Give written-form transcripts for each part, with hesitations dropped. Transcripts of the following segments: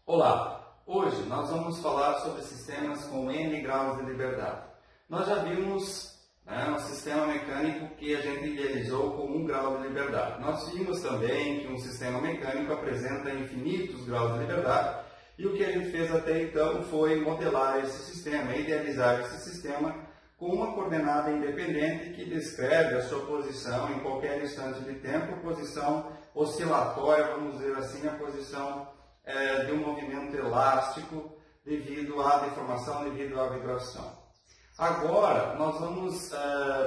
Olá, hoje nós vamos falar sobre sistemas com N graus de liberdade. Nós já vimos um sistema mecânico que a gente idealizou com 1 grau de liberdade. Nós vimos também que um sistema mecânico apresenta infinitos graus de liberdade e o que a gente fez até então foi modelar esse sistema, idealizar esse sistema com uma coordenada independente que descreve a sua posição em qualquer instante de tempo, posição oscilatória, vamos dizer assim, a posição de um movimento elástico devido à deformação, devido à vibração. Agora, nós vamos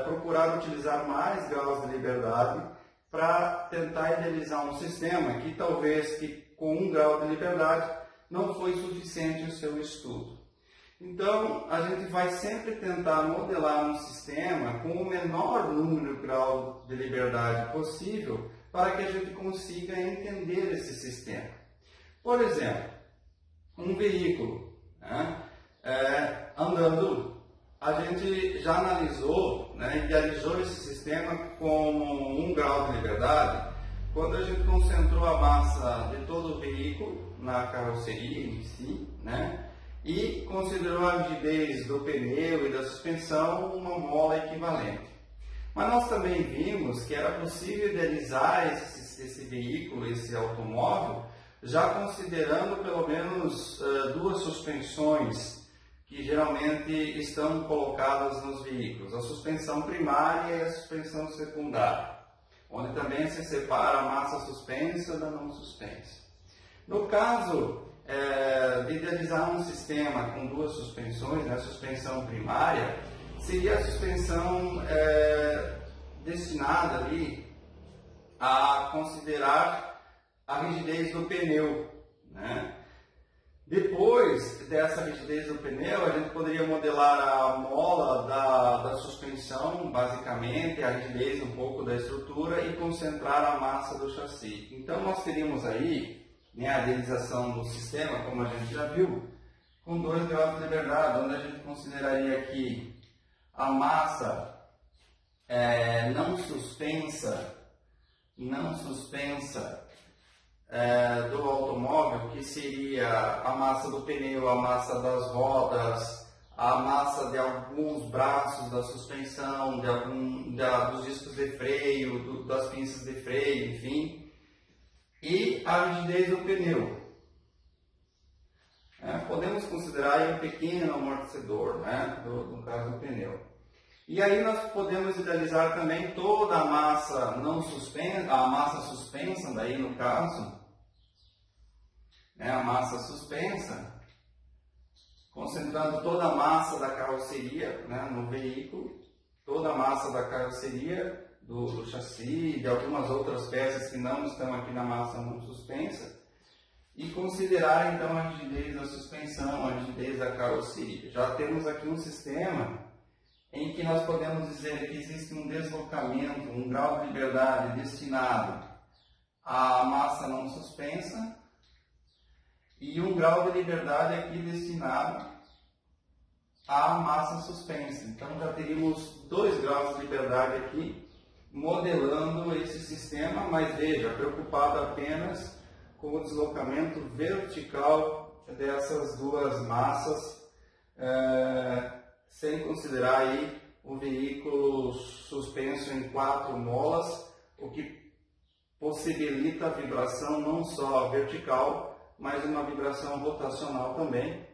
procurar utilizar mais graus de liberdade para tentar idealizar um sistema que talvez com 1 grau de liberdade não foi suficiente o seu estudo. Então, a gente vai sempre tentar modelar um sistema com o menor número de graus de liberdade possível para que a gente consiga entender esse sistema. Por exemplo, um veículo andando, a gente já analisou, idealizou esse sistema como 1 grau de liberdade quando a gente concentrou a massa de todo o veículo na carroceria em si, e considerou a rigidez do pneu e da suspensão uma mola equivalente. Mas nós também vimos que era possível idealizar esse veículo, esse automóvel, já considerando pelo menos 2 suspensões que geralmente estão colocadas nos veículos, a suspensão primária e a suspensão secundária, onde também se separa a massa suspensa da não suspensa. No caso de idealizar um sistema com 2 suspensões, a suspensão primária seria a suspensão destinada ali a considerar a rigidez do pneu. Depois dessa rigidez do pneu, a gente poderia modelar a mola da suspensão, basicamente, a rigidez um pouco da estrutura e concentrar a massa do chassi. Então, nós teríamos aí a idealização do sistema, como a gente já viu, com 2 graus de liberdade, onde a gente consideraria aqui a massa não suspensa do automóvel, que seria a massa do pneu, a massa das rodas, a massa de alguns braços da suspensão, dos discos de freio, das pinças de freio, enfim, e a rigidez do pneu. Podemos considerar aí um pequeno amortecedor, no caso do pneu. E aí nós podemos idealizar também toda a massa não suspensa, a massa suspensa, daí no caso, a massa suspensa, concentrando toda a massa da carroceria no veículo, toda a massa da carroceria, do chassi, de algumas outras peças que não estão aqui na massa não suspensa, e considerar então a rigidez da suspensão, a rigidez da carroceria. Já temos aqui um sistema em que nós podemos dizer que existe um deslocamento, um grau de liberdade destinado à massa não suspensa e um grau de liberdade aqui destinado à massa suspensa. Então já teríamos 2 graus de liberdade aqui modelando esse sistema, mas veja, preocupado apenas com o deslocamento vertical dessas 2 massas, sem considerar aí o veículo suspenso em 4 molas, o que possibilita a vibração não só vertical, mas uma vibração rotacional também,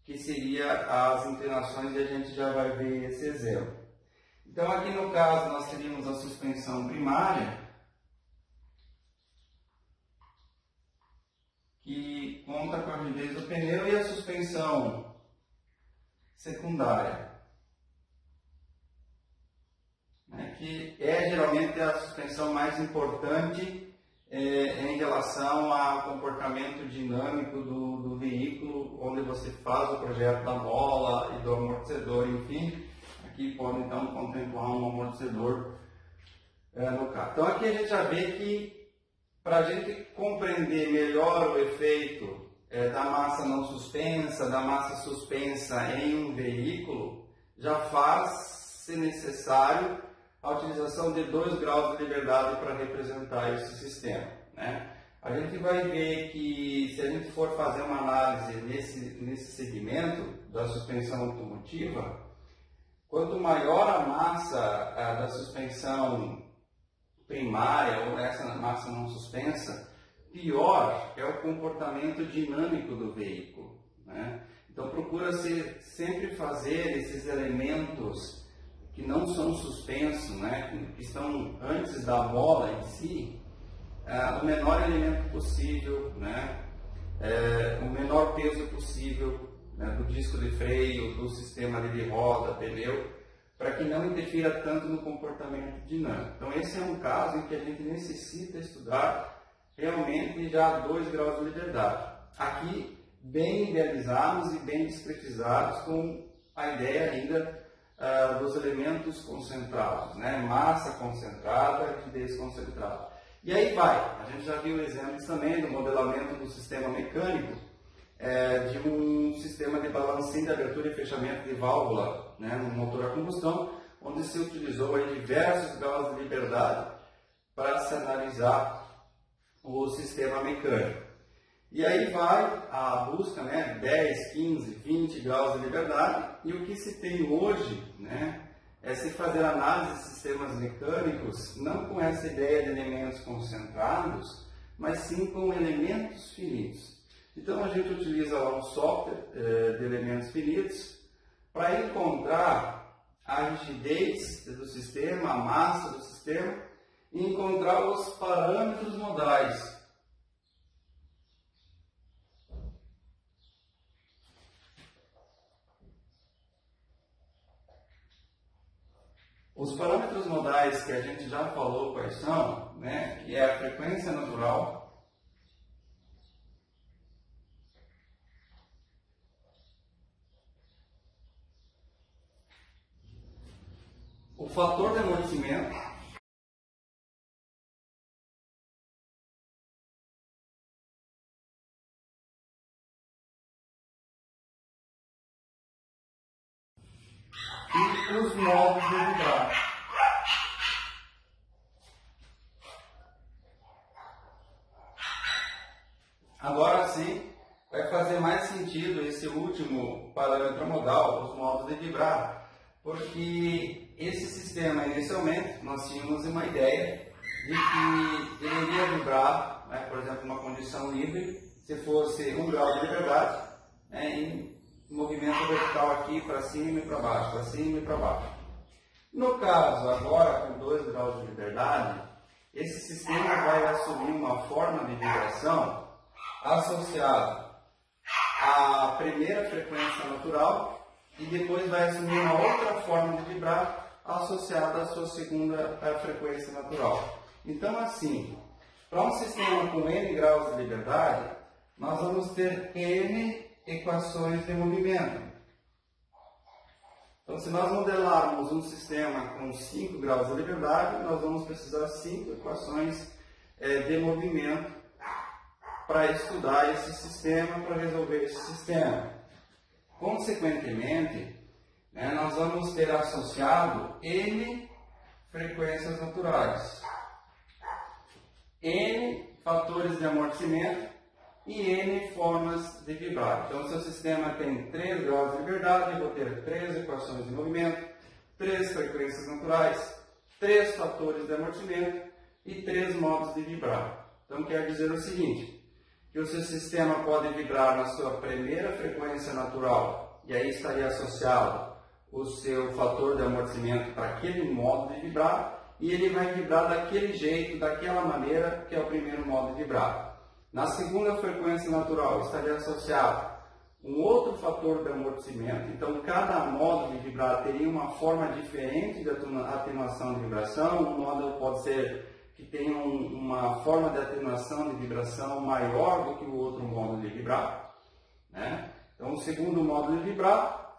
que seria as inclinações, e a gente já vai ver esse exemplo. Então aqui no caso nós teríamos a suspensão primária, que conta com a rigidez do pneu, e a suspensão secundária, que é geralmente a suspensão mais importante em relação ao comportamento dinâmico do veículo, onde você faz o projeto da mola e do amortecedor, enfim. Aqui pode então contemplar um amortecedor no carro. Então aqui a gente já vê que para a gente compreender melhor o efeito da massa não suspensa, da massa suspensa em um veículo, já faz-se necessário a utilização de 2 graus de liberdade para representar esse sistema. A gente vai ver que se a gente gente for fazer uma análise nesse segmento da suspensão automotiva, quanto maior a massa da suspensão primária ou essa massa não suspensa, pior é o comportamento dinâmico do veículo, né? Então procura-se sempre fazer esses elementos que não são suspensos, né? Que estão antes da mola em si, o menor elemento possível, né? O menor peso possível, né? Do disco de freio, do sistema de roda, pneu, para que não interfira tanto no comportamento dinâmico. Então esse é um caso em que a gente necessita estudar realmente já 2 graus de liberdade. Aqui bem idealizados e bem discretizados com a ideia ainda dos elementos concentrados, né? Massa concentrada, rigidez concentrada. E aí vai, a gente já viu exemplos também do modelamento do sistema mecânico, de um sistema de balancinho de abertura e fechamento de válvula, né, no motor a combustão, onde se utilizou aí diversos graus de liberdade para se analisar o sistema mecânico. E aí vai a busca, né, 10, 15, 20 graus de liberdade, e o que se tem hoje, né, é se fazer análise de sistemas mecânicos não com essa ideia de elementos concentrados, mas sim com elementos finitos. Então a gente utiliza lá um software de elementos finitos para encontrar a rigidez do sistema, a massa do sistema e encontrar os parâmetros modais. Os parâmetros modais que a gente já falou quais são, né, que é a frequência natural, o fator de amortecimento, e os modos de vibrar. Agora sim, vai fazer mais sentido esse último parâmetro modal, os modos de vibrar, porque esse sistema, inicialmente, nós tínhamos uma ideia de que ele iria vibrar, né, por exemplo, uma condição livre, se fosse 1 grau de liberdade, né, em movimento vertical aqui para cima e para baixo, para cima e para baixo. No caso, agora com 2 graus de liberdade, esse sistema vai assumir uma forma de vibração associada à primeira frequência natural e depois vai assumir uma outra forma de vibrar associada à sua segunda frequência natural. Então, assim, para um sistema com N graus de liberdade, nós vamos ter N equações de movimento. Então, se nós modelarmos um sistema com 5 graus de liberdade, nós vamos precisar 5 equações de movimento para estudar esse sistema, para resolver esse sistema. Consequentemente, né, nós vamos ter associado N frequências naturais, N fatores de amortecimento e N formas de vibrar. Então, se o sistema tem 3 graus de liberdade, eu vou ter 3 equações de movimento, 3 frequências naturais, 3 fatores de amortecimento e 3 modos de vibrar. Então, quer dizer o seguinte, que o seu sistema pode vibrar na sua primeira frequência natural, e aí estaria associado o seu fator de amortecimento para aquele modo de vibrar, e ele vai vibrar daquele jeito, daquela maneira, que é o primeiro modo de vibrar. Na segunda frequência natural estaria associado um outro fator de amortecimento, então cada modo de vibrar teria uma forma diferente de atenuação de vibração. Um modo pode ser que tenha uma forma de atenuação de vibração maior do que o outro modo de vibrar, né? Então, o segundo modo de vibrar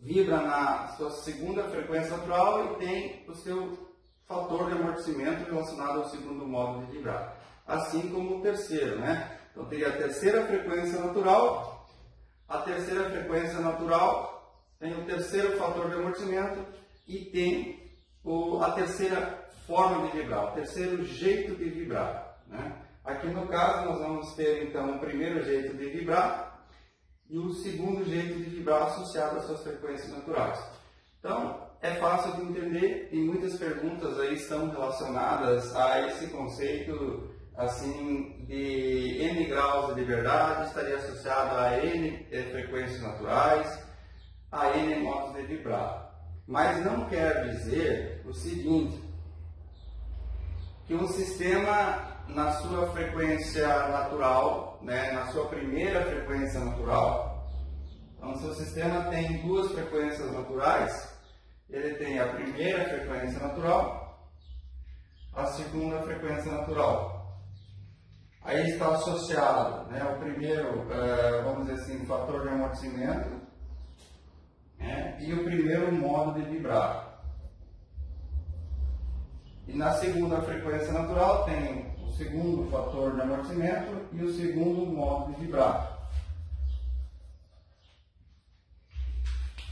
vibra na sua segunda frequência natural e tem o seu fator de amortecimento relacionado ao segundo modo de vibrar. Assim como o terceiro, né? Então, teria a terceira frequência natural, a terceira frequência natural tem o terceiro fator de amortecimento e tem a terceira forma de vibrar, o terceiro jeito de vibrar, né? Aqui no caso nós vamos ter então o primeiro jeito de vibrar e o segundo jeito de vibrar associado às suas frequências naturais. Então é fácil de entender e muitas perguntas aí estão relacionadas a esse conceito assim de N graus de liberdade estaria associado a N frequências naturais, a N modos de vibrar. Mas não quer dizer o seguinte, que um sistema na sua frequência natural, né, na sua primeira frequência natural, então se o sistema tem duas frequências naturais, ele tem a primeira frequência natural, a segunda frequência natural. Aí está associado, né, o primeiro, vamos dizer assim, fator de amortecimento, né, e o primeiro modo de vibrar. E na segunda frequência natural tem o segundo fator de amortecimento e o segundo modo de vibrar.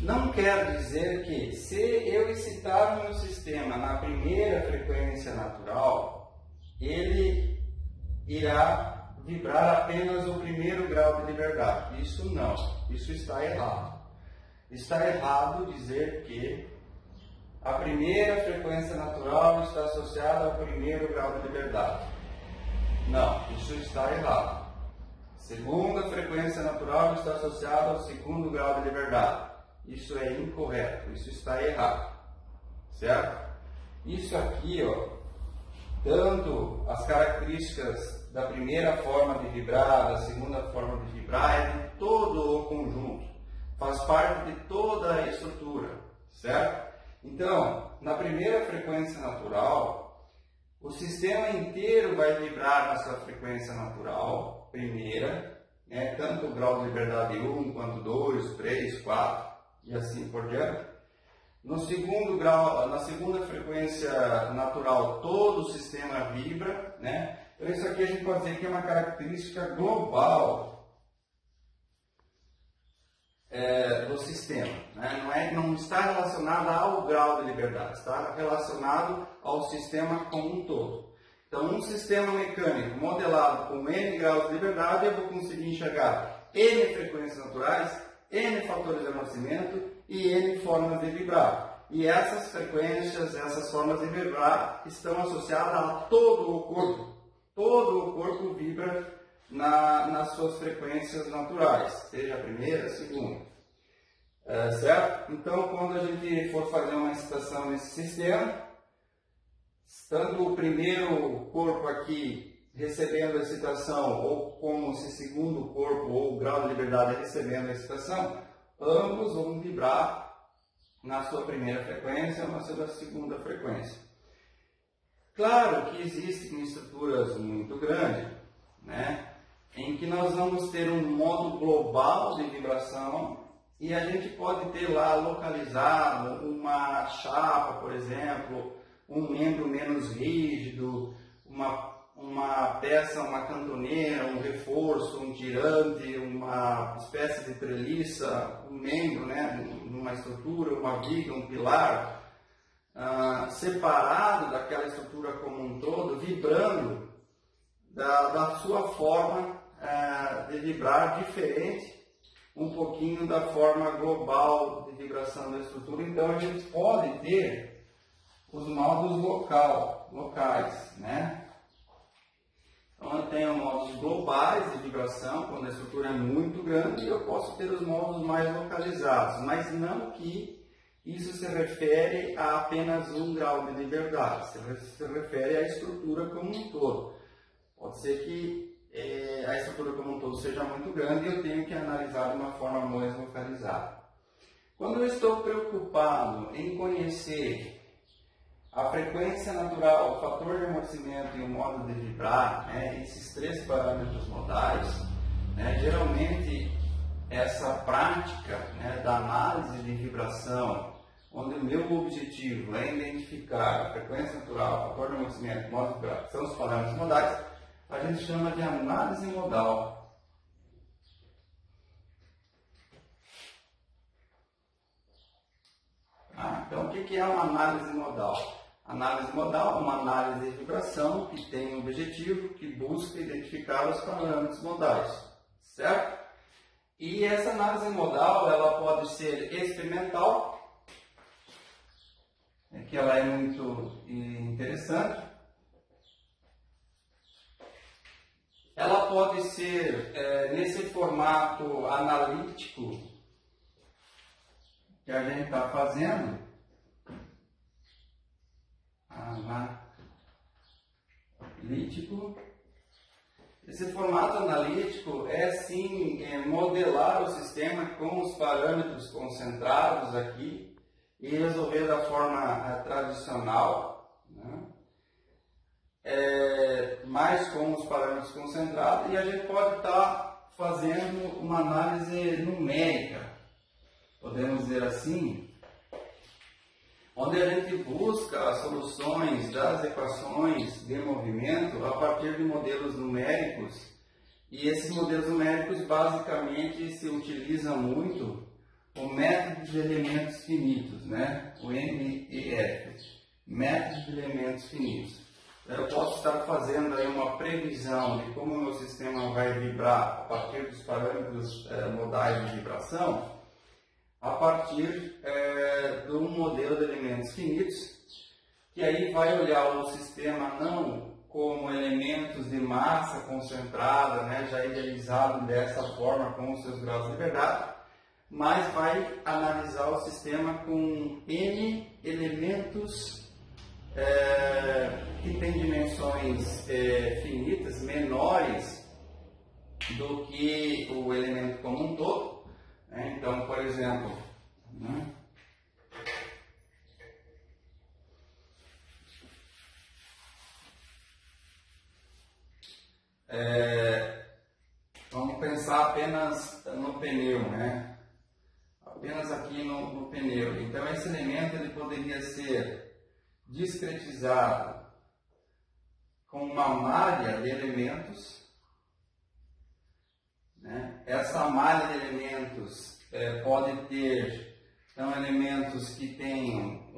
Não quer dizer que se eu excitar o meu sistema na primeira frequência natural, ele irá vibrar apenas o primeiro grau de liberdade. Isso não, isso está errado. Está errado dizer que a primeira frequência natural está associada ao primeiro grau de liberdade. Não, isso está errado. Segunda frequência natural está associada ao segundo grau de liberdade. Isso é incorreto, isso está errado. Certo? Isso aqui, ó, tanto as características da primeira forma de vibrar, da segunda forma de vibrar, é de todo o conjunto. Faz parte de toda a estrutura. Certo? Então, na primeira frequência natural, o sistema inteiro vai vibrar na sua frequência natural, primeira, né, tanto o grau de liberdade 1, quanto 2, 3, 4 e assim por diante. No segundo grau, na segunda frequência natural, todo o sistema vibra, né? Então isso aqui a gente pode dizer que é uma característica global do sistema, né? Não está relacionada ao grau de liberdade, está relacionado ao sistema como um todo. Então, um sistema mecânico modelado com N graus de liberdade, eu vou conseguir enxergar N frequências naturais, N fatores de amortecimento e N formas de vibrar. E essas frequências, essas formas de vibrar estão associadas a todo o corpo. Todo o corpo vibra nas suas frequências naturais, seja a primeira, a segunda. Certo? Então, quando a gente for fazer uma excitação nesse sistema, tanto o primeiro corpo aqui recebendo a excitação, ou como se segundo corpo ou o grau de liberdade recebendo a excitação, ambos vão vibrar na sua primeira frequência ou na sua segunda frequência. Claro que existem estruturas muito grandes, né, em que nós vamos ter um modo global de vibração e a gente pode ter lá localizado uma chapa, por exemplo, um membro menos rígido, uma peça, uma cantoneira, um reforço, um tirante, uma espécie de treliça, um membro, né, numa estrutura, uma viga, um pilar, separado daquela estrutura como um todo, vibrando da sua forma de vibrar diferente, um pouquinho da forma global de vibração da estrutura. Então a gente pode ter os modos locais, né? Então eu tenho modos globais de vibração, quando a estrutura é muito grande, e eu posso ter os modos mais localizados, mas não que isso se refere a apenas um grau de liberdade, se refere à estrutura como um todo. Pode ser que a estrutura como um todo seja muito grande e eu tenho que analisar de uma forma mais localizada. Quando eu estou preocupado em conhecer a frequência natural, o fator de amortecimento e o modo de vibrar, né, esses três parâmetros modais, né, geralmente essa prática, né, da análise de vibração, onde o meu objetivo é identificar a frequência natural, o fator de amortecimento, o modo de vibrar, são os parâmetros modais, a gente chama de análise modal. Então, o que é uma análise modal? Análise modal, uma análise de vibração que tem um objetivo, que busca identificar os parâmetros modais, certo? E essa análise modal, ela pode ser experimental, que ela é muito interessante. Ela pode ser nesse formato analítico que a gente está fazendo. Analítico. Esse formato analítico é sim modelar o sistema com os parâmetros concentrados aqui e resolver da forma tradicional, né? Mais com os parâmetros concentrados, e a gente pode estar fazendo uma análise numérica, podemos dizer assim, onde a gente busca as soluções das equações de movimento a partir de modelos numéricos, e esses modelos numéricos basicamente se utiliza muito o método de elementos finitos, né? O MEF, método de elementos finitos. Eu posso estar fazendo aí uma previsão de como o meu sistema vai vibrar a partir dos parâmetros modais de vibração, a partir de um modelo de elementos finitos, que aí vai olhar o sistema não como elementos de massa concentrada, né, já idealizado dessa forma com os seus graus de liberdade, mas vai analisar o sistema com N elementos que têm dimensões finitas, menores do que o elemento como um todo. Então, por exemplo, né? Vamos pensar apenas no pneu, né? Apenas aqui no pneu. Então, esse elemento ele poderia ser discretizado com uma malha de elementos, né? Essa malha de elementos pode ter então, elementos que tenham,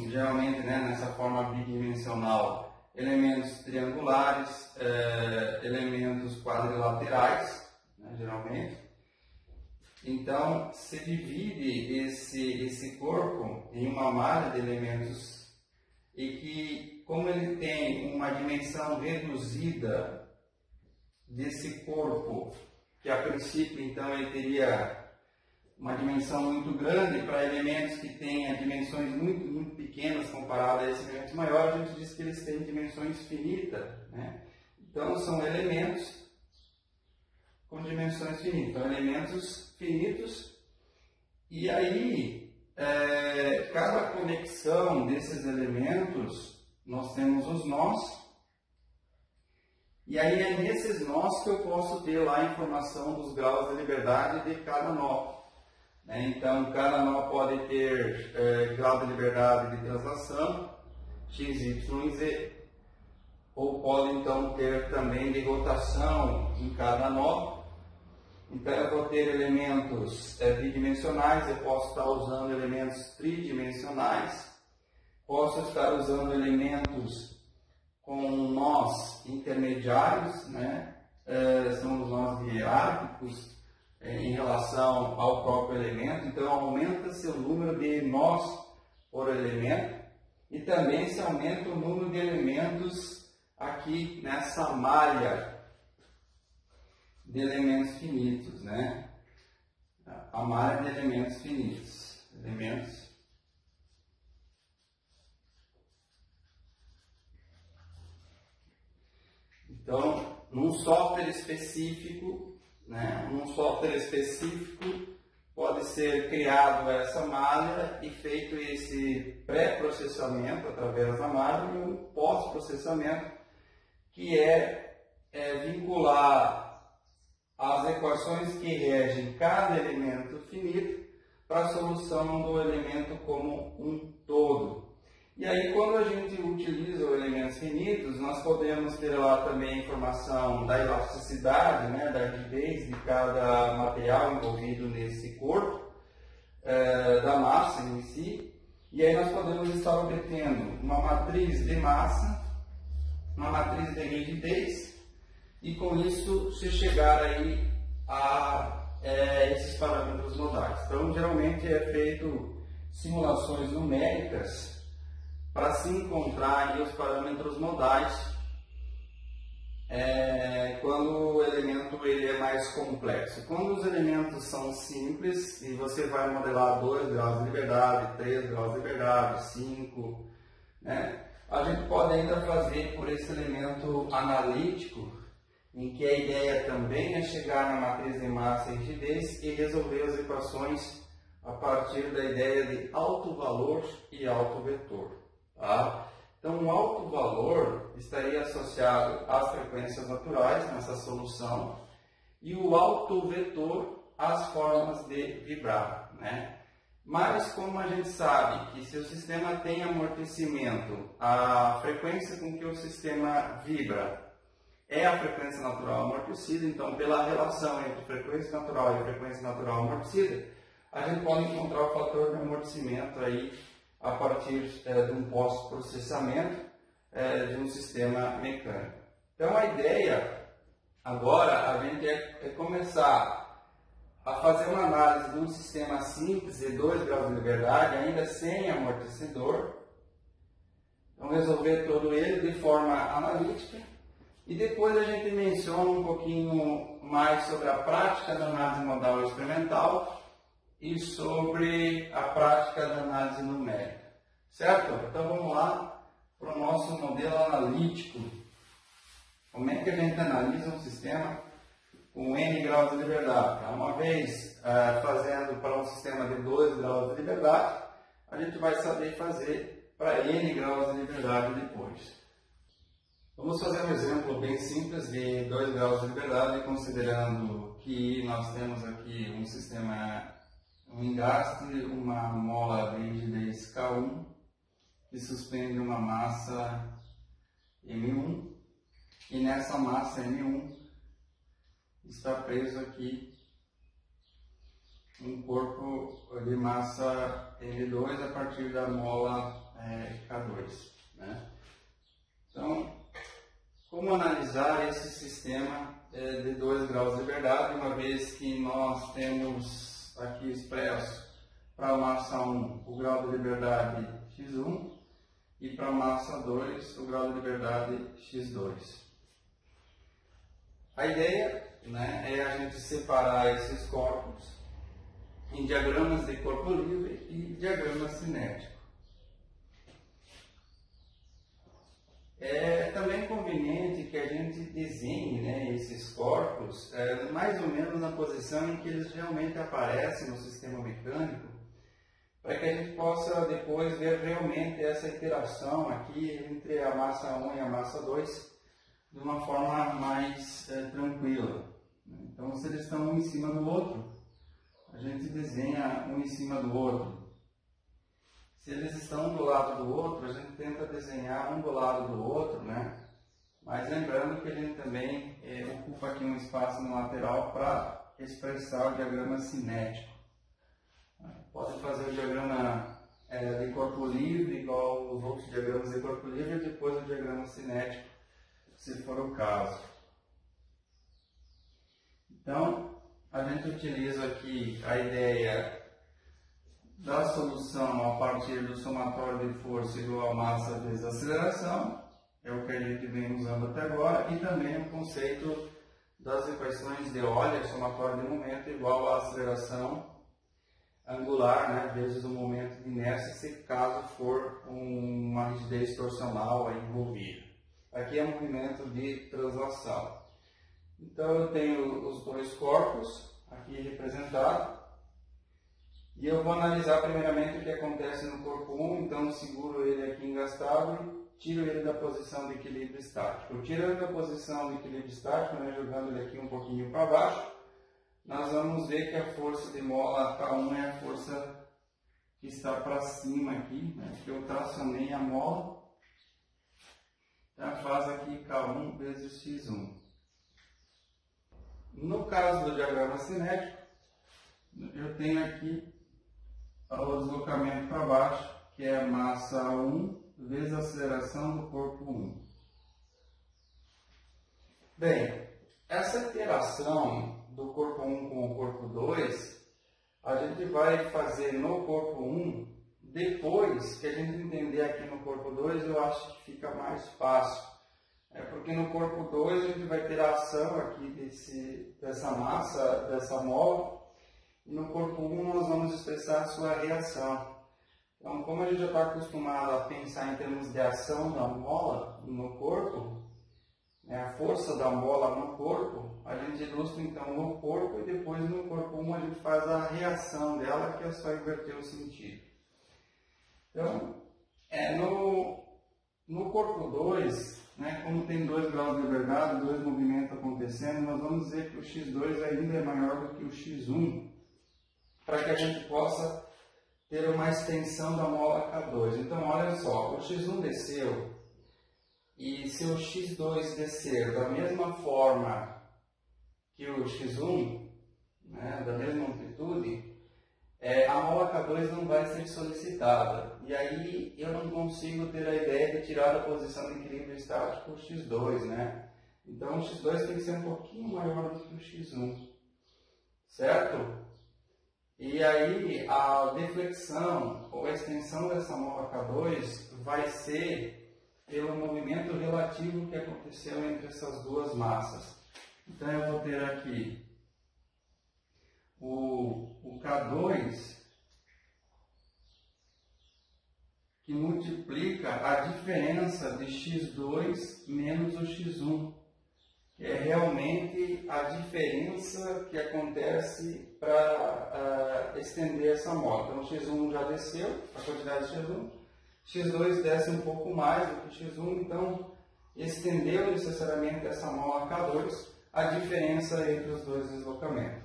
geralmente, né, nessa forma bidimensional, elementos triangulares, elementos quadrilaterais, né, geralmente. Então, se divide esse corpo em uma malha de elementos e que, como ele tem uma dimensão reduzida desse corpo, que a princípio, então, ele teria uma dimensão muito grande para elementos que têm dimensões muito, muito pequenas comparadas a esses elementos maiores, a gente diz que eles têm dimensões finitas, né? Então, são elementos com dimensões finitas. Então, elementos finitos, e aí, cada conexão desses elementos, nós temos os nós, e aí é nesses nós que eu posso ter lá a informação dos graus de liberdade de cada nó. Então, cada nó pode ter grau de liberdade de translação, x, y e z, ou pode então ter também de rotação em cada nó. Então, eu vou ter elementos bidimensionais, eu posso estar usando elementos tridimensionais, posso estar usando elementos com nós intermediários, né? São os nós hierárquicos em relação ao próprio elemento, então aumenta-se o número de nós por elemento e também se aumenta o número de elementos aqui nessa malha de elementos finitos, né? A malha de elementos finitos, Então, num software específico, pode ser criado essa malha e feito esse pré-processamento através da malha e um pós-processamento, que é vincular as equações que regem cada elemento finito para a solução do elemento como um todo. E aí, quando a gente utiliza os elementos finitos, nós podemos ter lá também a informação da elasticidade, né, da rigidez de cada material envolvido nesse corpo, da massa em si, E aí nós podemos estar obtendo uma matriz de massa, uma matriz de rigidez, e com isso se chegar aí a esses parâmetros modais. Então, geralmente é feito simulações numéricas para se encontrar aí os parâmetros modais quando o elemento ele é mais complexo. Quando os elementos são simples e você vai modelar 2 graus de liberdade, 3 graus de liberdade, 5, né? A gente pode ainda fazer por esse elemento analítico, em que a ideia também é chegar na matriz de massa e rigidez e resolver as equações a partir da ideia de alto valor e alto vetor. Tá? Então, o alto valor estaria associado às frequências naturais nessa solução e o alto vetor às formas de vibrar, né? Mas, como a gente sabe que se o sistema tem amortecimento, a frequência com que o sistema vibra é a frequência natural amortecida, então, pela relação entre frequência natural e frequência natural amortecida, a gente pode encontrar o fator de amortecimento aí a partir de um pós-processamento de um sistema mecânico. Então, a ideia agora a gente é começar a fazer uma análise de um sistema simples de 2 graus de liberdade, ainda sem amortecedor. Então, resolver todo ele de forma analítica. E depois a gente menciona um pouquinho mais sobre a prática da análise modal experimental e sobre a prática da análise numérica. Certo? Então vamos lá para o nosso modelo analítico. Como é que a gente analisa um sistema com N graus de liberdade? Uma vez fazendo para um sistema de 2 graus de liberdade, a gente vai saber fazer para N graus de liberdade depois. Vamos fazer um exemplo bem simples de 2 graus de liberdade, considerando que nós temos aqui um sistema, um engaste, uma mola de rigidez K1, que suspende uma massa M1, e nessa massa M1 está preso aqui um corpo de massa M2 a partir da mola K2. Né? Então, como analisar esse sistema de 2 graus de liberdade, uma vez que nós temos aqui expresso para a massa 1 o grau de liberdade x1 e para a massa 2 o grau de liberdade x2. A ideia, né, é a gente separar esses corpos em diagramas de corpo livre e diagramas cinéticos. É também conveniente que a gente desenhe, né, esses corpos mais ou menos na posição em que eles realmente aparecem no sistema mecânico, para que a gente possa depois ver realmente essa interação aqui entre a massa 1 e a massa 2 de uma forma mais tranquila. Então, se eles estão um em cima do outro, a gente desenha um em cima do outro. Se eles estão um do lado do outro, a gente tenta desenhar um do lado do outro, né? Mas lembrando que a gente também ocupa aqui um espaço no lateral para expressar o diagrama cinético. Pode fazer o diagrama de corpo livre, igual os outros diagramas de corpo livre, e depois o diagrama cinético, se for o caso. Então, a gente utiliza aqui a ideia da solução a partir do somatório de força igual a massa vezes aceleração, é o que a gente vem usando até agora, e também o conceito das equações de Euler, somatório de momento igual a aceleração angular, né, vezes o momento de inércia, se caso for uma rigidez torsional envolvida. Aqui é um movimento de translação. Então eu tenho os dois corpos aqui representados. E eu vou analisar primeiramente o que acontece no corpo 1, então seguro ele aqui engastado e tiro ele da posição de equilíbrio estático. Eu tiro ele da posição de equilíbrio estático, né, jogando ele aqui um pouquinho para baixo, nós vamos ver que a força de mola K1 é a força que está para cima aqui, né, que eu tracionei a mola, então faz aqui K1 vezes X1. No caso do diagrama cinético, eu tenho aqui o deslocamento para baixo que é massa 1 vezes a aceleração do corpo 1. Bem, essa interação do corpo 1 com o corpo 2, a gente vai fazer no corpo 1, depois que a gente entender aqui no corpo 2, eu acho que fica mais fácil. Porque no corpo 2 a gente vai ter a ação aqui dessa massa, dessa mola, e no corpo 1 nós vamos expressar a sua reação. Então, como a gente já está acostumado a pensar em termos de ação da mola no corpo, a força da mola no corpo, a gente ilustra então no corpo e depois no corpo 1 a gente faz a reação dela, que é só inverter o sentido. Então, no corpo 2, como tem 2 graus de liberdade, 2 movimentos acontecendo, nós vamos dizer que o x2 ainda é maior do que o x1, para que a gente possa ter uma extensão da mola K2. Então, olha só, o x1 desceu, e se o x2 descer da mesma forma que o x1, da mesma amplitude, a mola K2 não vai ser solicitada. E aí eu não consigo ter a ideia de tirar a posição de equilíbrio estático o x2. Então o x2 tem que ser um pouquinho maior do que o x1. Certo? E aí a deflexão ou a extensão dessa mola K2 vai ser pelo movimento relativo que aconteceu entre essas duas massas. Então eu vou ter aqui o K2 que multiplica a diferença de x2 menos o x1, que é realmente a diferença que acontece para estender essa mola. Então o x1 já desceu, a quantidade de x1, x2 desce um pouco mais do que x1, então estendeu necessariamente essa mola K2, a diferença entre os dois deslocamentos.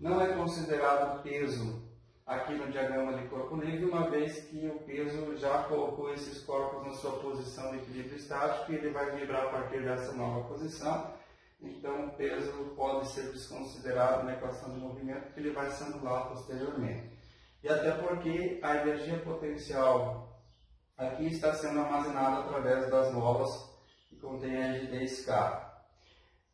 Não é considerado peso aqui no diagrama de corpo livre, uma vez que o peso já colocou esses corpos na sua posição de equilíbrio estático e ele vai vibrar a partir dessa nova posição. Então o peso pode ser desconsiderado na equação de movimento, porque ele vai se anular posteriormente. E até porque a energia potencial aqui está sendo armazenada através das molas que contêm a rigidez K.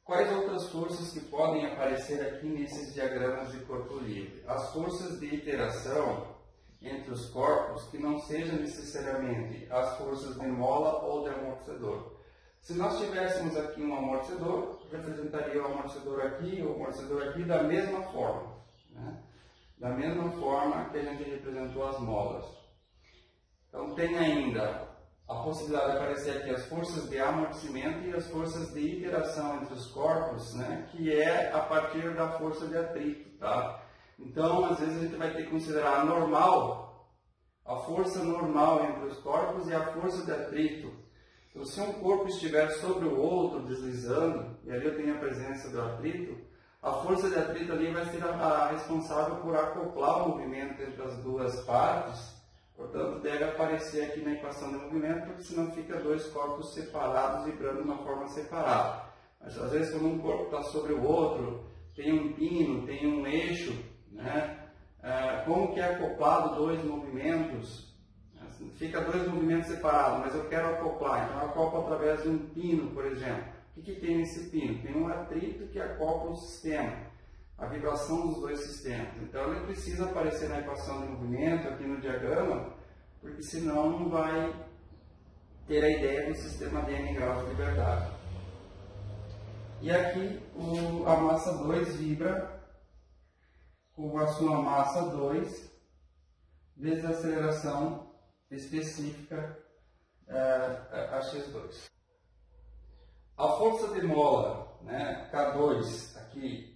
Quais outras forças que podem aparecer aqui nesses diagramas de corpo livre? As forças de interação entre os corpos que não sejam necessariamente as forças de mola ou de amortecedor. Se nós tivéssemos aqui um amortecedor, representaria o amortecedor aqui e o amortecedor aqui da mesma forma. Da mesma forma que a gente representou as molas. Então tem ainda a possibilidade de aparecer aqui as forças de amortecimento e as forças de interação entre os corpos, que é a partir da força de atrito. Tá? Então, às vezes a gente vai ter que considerar a força normal entre os corpos e a força de atrito. Então, se um corpo estiver sobre o outro, deslizando, e ali eu tenho a presença do atrito, a força de atrito ali vai ser a responsável por acoplar o movimento entre as duas partes. Portanto, deve aparecer aqui na equação de movimento, porque senão fica 2 corpos separados vibrando de uma forma separada. Mas às vezes quando um corpo está sobre o outro, tem um pino, tem um eixo, como que é acoplado 2 movimentos? Fica 2 movimentos separados, mas eu quero acoplar, então eu acoplo através de um pino, por exemplo. O que tem nesse pino? Tem um atrito que acopla o sistema. A vibração dos 2 sistemas. Então ele precisa aparecer na equação de movimento aqui no diagrama, porque senão não vai ter a ideia do sistema de n graus de liberdade. E aqui a massa 2 vibra com a sua massa 2 vezes a aceleração específica a x2. A força de mola, K2 aqui,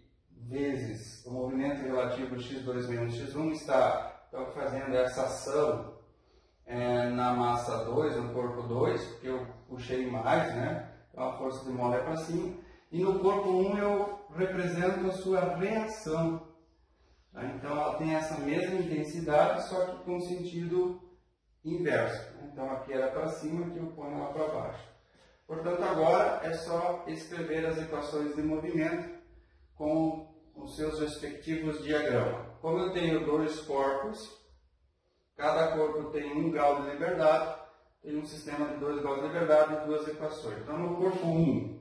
vezes o movimento relativo x2 menos x1 está então, fazendo essa ação na massa 2, no corpo 2, porque eu puxei mais, então a força de mola é para cima, e no corpo 1 eu represento a sua reação. Tá? Então ela tem essa mesma intensidade, só que com sentido inverso. Então aqui era para cima, aqui eu ponho ela para baixo. Portanto agora é só escrever as equações de movimento com os seus respectivos diagramas. Como eu tenho 2 corpos, Cada corpo tem 1 grau de liberdade, tem um sistema de 2 graus de liberdade e 2 equações. Então, no corpo 1,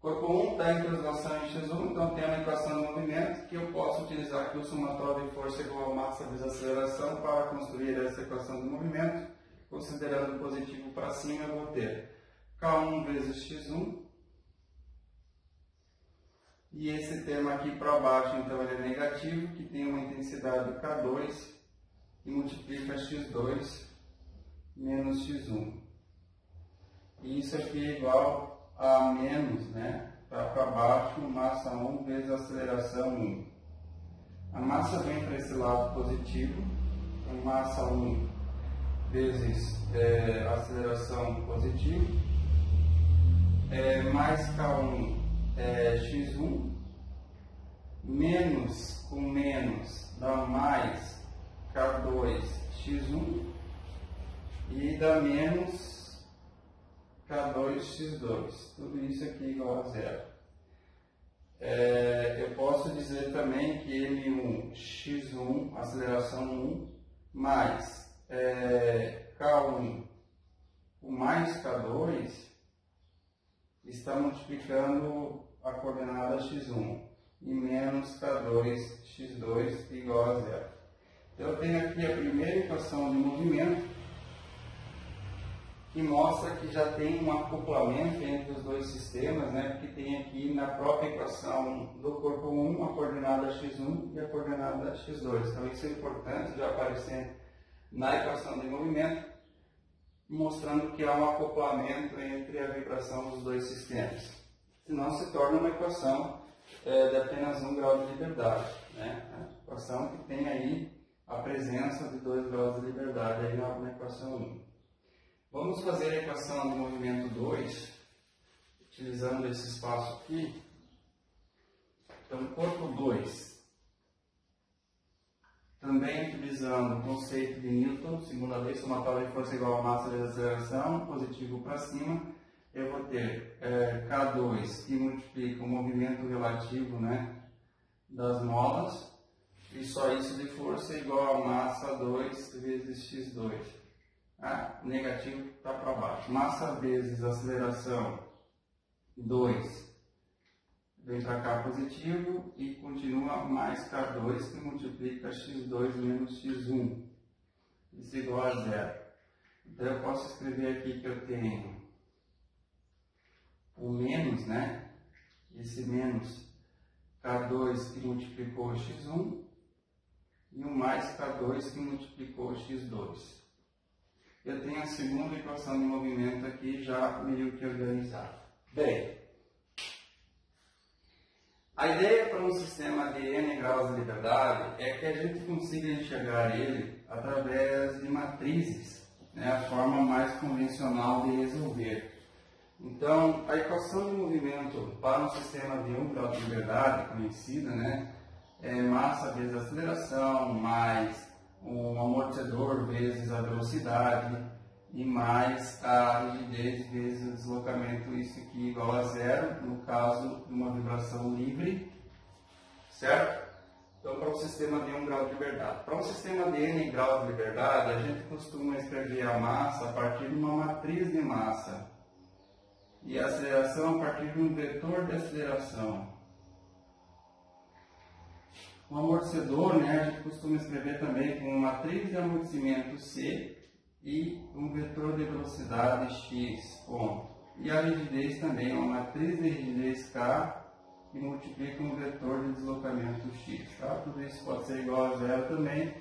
corpo 1 está em translação em x1, então tem uma equação de movimento que eu posso utilizar aqui o somatório de força igual a massa vezes aceleração para construir essa equação de movimento. Considerando o positivo para cima, eu vou ter K1 vezes x1. E esse termo aqui para baixo, então, ele é negativo, que tem uma intensidade K2, que multiplica x2 menos x1. E isso aqui é igual a menos, né? Tá para baixo, massa 1 vezes aceleração 1. A massa vem para esse lado positivo, então massa 1 vezes aceleração positivo, mais K1 x1, menos com menos dá mais K2 x1 e dá menos K2 x2. Tudo isso aqui igual a zero. Eu posso dizer também que M1 x1, aceleração 1, mais K1 com mais K2 está multiplicando a coordenada x1 e menos K2 x2 igual a zero. Então eu tenho aqui a primeira equação de movimento que mostra que já tem um acoplamento entre os dois sistemas, né? Porque tem aqui na própria equação do corpo 1 a coordenada x1 e a coordenada x2. Então isso é importante já aparecer na equação de movimento, mostrando que há um acoplamento entre a vibração dos dois sistemas. Senão se torna uma equação de apenas 1 grau de liberdade, né? A equação que tem aí a presença de 2 graus de liberdade aí na equação 1. Vamos fazer a equação de movimento 2, utilizando esse espaço aqui. Então, corpo 2. Também utilizando o conceito de Newton, segunda lei, somatória de força igual a massa vezes aceleração, positivo para cima, eu vou ter K2 que multiplica o movimento relativo, né, das molas, e só isso de força é igual a massa 2 vezes x2. Negativo está para baixo. Massa vezes aceleração 2 vem para cá positivo e continua mais K2 que multiplica x2 menos x1. Isso é igual a zero. Então eu posso escrever aqui que eu tenho o menos, né? Esse menos K2 que multiplicou x1 e o mais K2 que multiplicou x2. Eu tenho a segunda equação de movimento aqui já meio que organizada. Bem, a ideia para um sistema de n graus de liberdade é que a gente consiga enxergar ele através de matrizes, né, a forma mais convencional de resolver. Então, a equação de movimento para um sistema de 1 grau de liberdade, conhecida, né, é massa vezes aceleração, mais um amortecedor vezes a velocidade, e mais a rigidez vezes o deslocamento, isso aqui igual a zero, no caso de uma vibração livre, certo? Então, para um sistema de 1 grau de liberdade. Para um sistema de n graus de liberdade, a gente costuma escrever a massa a partir de uma matriz de massa e a aceleração a partir de um vetor de aceleração. O amortecedor, né, a gente costuma escrever também com uma matriz de amortecimento C e um vetor de velocidade x, ponto. E a rigidez também é uma matriz de rigidez K que multiplica um vetor de deslocamento x. Tá? Tudo isso pode ser igual a zero também,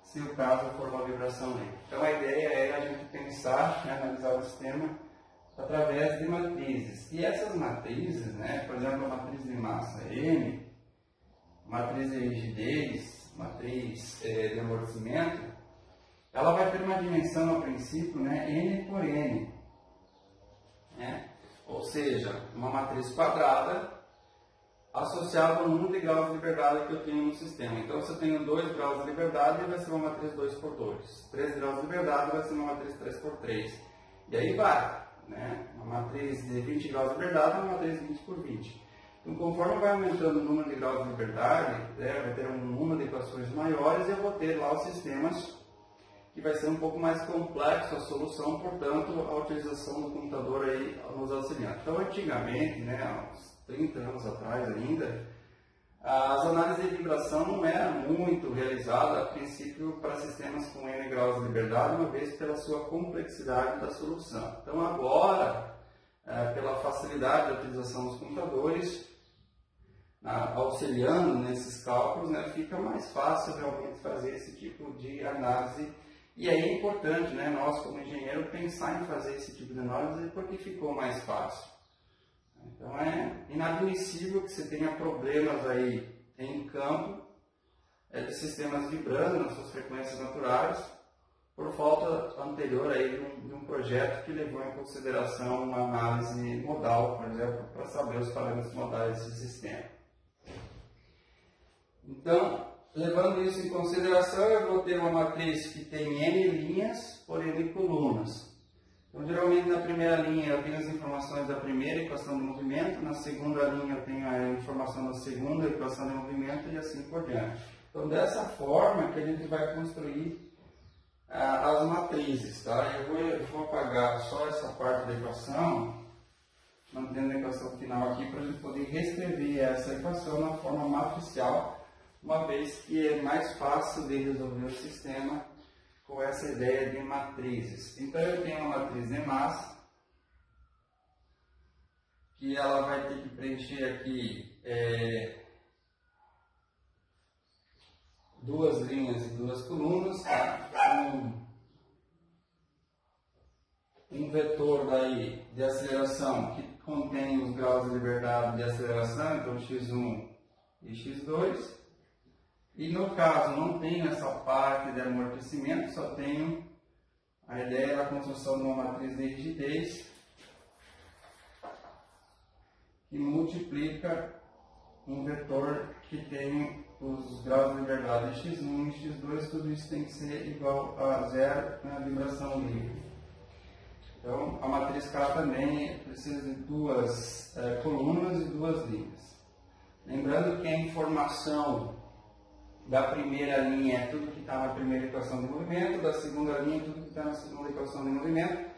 se o caso for uma vibração livre. Então a ideia é a gente pensar, né, analisar o sistema através de matrizes. E essas matrizes, né, por exemplo, a matriz de massa M, matriz de rigidez, matriz de amortecimento, ela vai ter uma dimensão a princípio, né, n por n, né? Ou seja, uma matriz quadrada associada ao número de graus de liberdade que eu tenho no sistema. Então, se eu tenho 2 graus de liberdade, vai ser uma matriz 2 por 2. 3 graus de liberdade vai ser uma matriz 3 por 3. E aí vai, né? Uma matriz de 20 graus de liberdade é uma matriz 20 por 20. Então, conforme vai aumentando o número de graus de liberdade, vai ter um número de equações maiores e eu vou ter lá os sistemas que vai ser um pouco mais complexo a solução, portanto, a utilização do computador aí nos auxiliando. Então, antigamente, né, há uns 30 anos atrás ainda, as análises de vibração não eram muito realizadas, a princípio, para sistemas com N graus de liberdade, uma vez pela sua complexidade da solução. Então, agora, pela facilidade da utilização dos computadores, auxiliando nesses cálculos, né, fica mais fácil realmente fazer esse tipo de análise. E aí é importante, né, nós como engenheiro pensar em fazer esse tipo de análise porque ficou mais fácil. Então é inadmissível que você tenha problemas aí em campo de sistemas vibrando nas suas frequências naturais por falta anterior aí de um projeto que levou em consideração uma análise modal, por exemplo, para saber os parâmetros modais desse sistema. Então, levando isso em consideração, eu vou ter uma matriz que tem N linhas por N colunas. Então, geralmente na primeira linha eu tenho as informações da primeira equação de movimento, na segunda linha eu tenho a informação da segunda equação de movimento e assim por diante. Então, dessa forma que a gente vai construir as matrizes, tá? Eu vou apagar só essa parte da equação, mantendo a equação final aqui, para a gente poder reescrever essa equação na forma matricial, uma vez que é mais fácil de resolver o sistema com essa ideia de matrizes. Então, eu tenho uma matriz de massa, que ela vai ter que preencher aqui duas linhas e duas colunas, tá? Um vetor daí de aceleração que contém os graus de liberdade de aceleração, então x1 e x2. E no caso, não tenho essa parte de amortecimento, só tenho a ideia da construção de uma matriz de rigidez que multiplica um vetor que tem os graus de liberdade x1 e x2, tudo isso tem que ser igual a zero na vibração livre. Então, a matriz K também precisa de duas colunas e duas linhas. Lembrando que a informação da primeira linha é tudo que está na primeira equação de movimento, da segunda linha é tudo que está na segunda equação de movimento.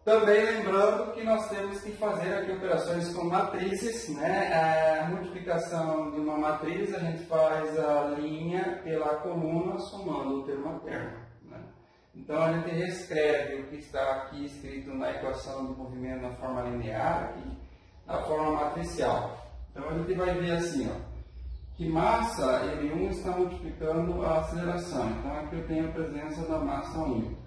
Também lembrando que nós temos que fazer aqui operações com matrizes, né? A multiplicação de uma matriz, a gente faz a linha pela coluna somando o termo a termo, né? Então a gente reescreve o que está aqui escrito na equação de movimento na forma linear, aqui na forma matricial. Então a gente vai ver assim, ó, que massa M1 está multiplicando a aceleração. Então aqui eu tenho a presença da massa 1.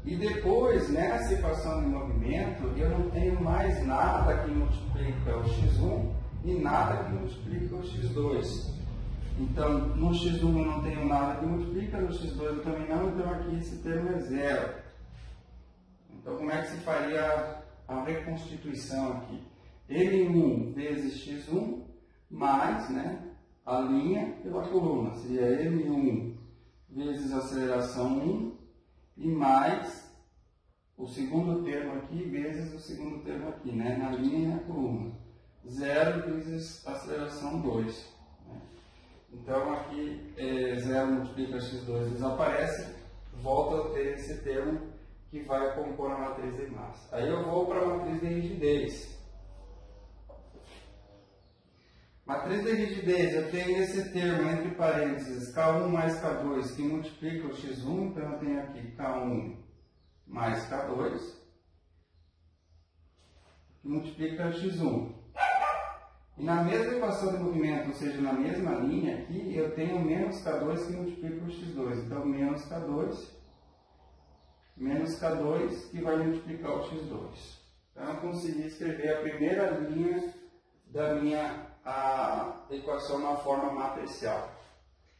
E depois, nessa equação de movimento, eu não tenho mais nada que multiplica o x1 e nada que multiplica o x2. Então, no x1 eu não tenho nada que multiplica, no x2 eu também não, então aqui esse termo é zero. Então, como é que se faria a reconstituição aqui? M1 vezes x1 mais, né, a linha pela coluna. Seria M1 vezes a aceleração 1 e mais o segundo termo aqui vezes o segundo termo aqui, né, na linha e na coluna. 0 vezes a aceleração 2. Né? Então, aqui 0 multiplica x2 desaparece, volta a ter esse termo que vai compor a matriz de massa. Aí eu vou para a matriz de rigidez. Matriz de rigidez, eu tenho esse termo entre parênteses, K1 mais K2, que multiplica o x1, então eu tenho aqui K1 mais K2, que multiplica o x1. E na mesma equação de movimento, ou seja, na mesma linha aqui, eu tenho menos K2 que multiplica o x2. Então, menos K2 que vai multiplicar o x2. Então, eu consegui escrever a primeira linha da minha equação na forma matricial.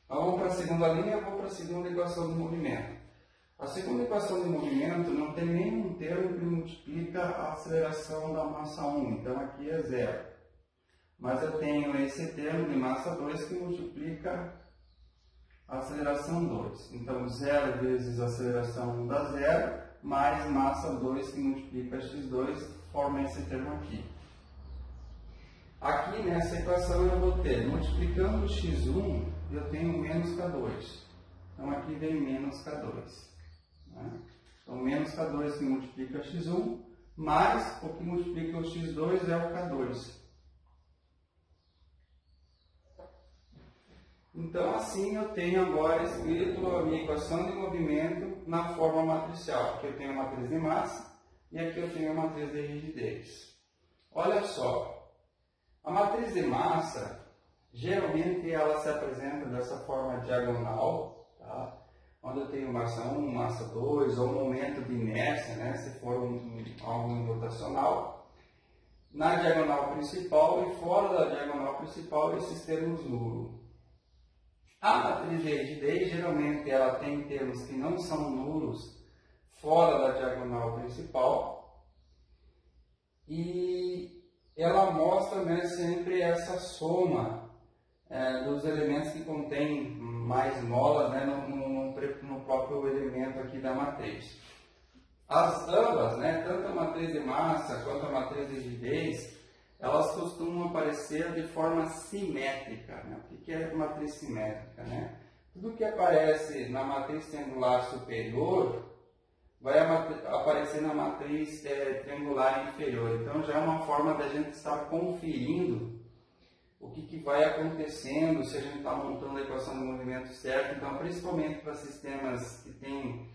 Então, vamos para a segunda linha, vou para a segunda equação de movimento. A segunda equação de movimento não tem nenhum termo que multiplica a aceleração da massa 1, então aqui é zero. Mas eu tenho esse termo de massa 2 que multiplica a aceleração 2. Então, 0 vezes a aceleração 1 dá 0, mais massa 2 que multiplica x2, forma esse termo aqui. Aqui nessa equação eu vou ter, multiplicando x1, eu tenho menos K2. Então aqui vem menos K2. Né? Então menos K2 que multiplica x1, mais o que multiplica o x2 é o K2. Então assim eu tenho agora escrito a minha equação de movimento na forma matricial. Aqui eu tenho a matriz de massa e aqui eu tenho a matriz de rigidez. Olha só, a matriz de massa, geralmente ela se apresenta dessa forma diagonal, tá? Onde eu tenho massa 1, massa 2, ou momento de inércia, né? Se for algo rotacional. Na diagonal principal e fora da diagonal principal, esses termos nulos. A matriz de rigidez, geralmente, ela tem termos que não são nulos fora da diagonal principal e ela mostra, né, sempre essa soma dos elementos que contêm mais molas, né, no próprio elemento aqui da matriz. As ambas, né, tanto a matriz de massa quanto a matriz de rigidez, elas costumam aparecer de forma simétrica. Né? O que é matriz simétrica? Né? Tudo que aparece na matriz triangular superior vai aparecer na matriz triangular inferior. Então já é uma forma da gente estar conferindo o que vai acontecendo se a gente está montando a equação de movimento certo. Então, principalmente para sistemas que têm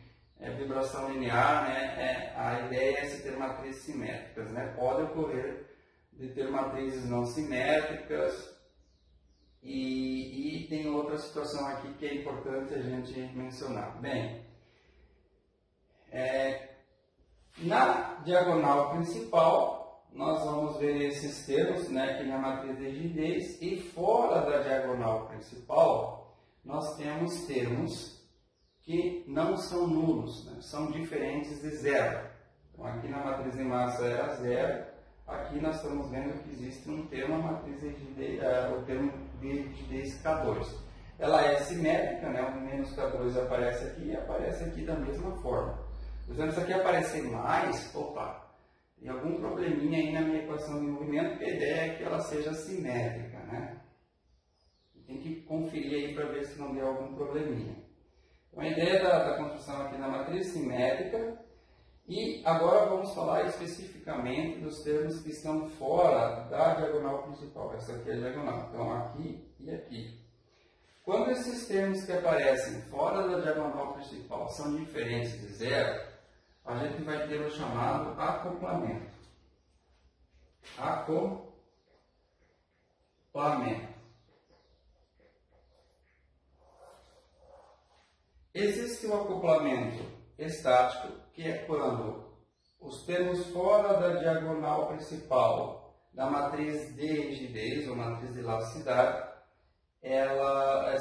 vibração linear, né, a ideia é se ter matrizes simétricas. Né? Pode ocorrer de ter matrizes não simétricas e tem outra situação aqui que é importante a gente mencionar. Bem, na diagonal principal nós vamos ver esses termos, né, aqui na matriz de rigidez, e fora da diagonal principal nós temos termos que não são nulos, né, são diferentes de zero. Então aqui na matriz de massa era zero. Aqui nós estamos vendo que existe um termo, a matriz de rigidez, o termo de rigidez K2. Ela é simétrica, né? O menos K2 aparece aqui e aparece aqui da mesma forma. Por exemplo, se aqui aparecer mais, opa, tem algum probleminha aí na minha equação de movimento, porque a ideia é que ela seja simétrica, né? Tem que conferir aí para ver se não deu algum probleminha. Então a ideia da construção aqui na matriz simétrica. E agora vamos falar especificamente dos termos que estão fora da diagonal principal. Essa aqui é a diagonal, então aqui e aqui. Quando esses termos que aparecem fora da diagonal principal são diferentes de zero, a gente vai ter o chamado acoplamento. Acoplamento. Existe o acoplamento estático, que é quando os termos fora da diagonal principal da matriz de rigidez ou matriz de elasticidade,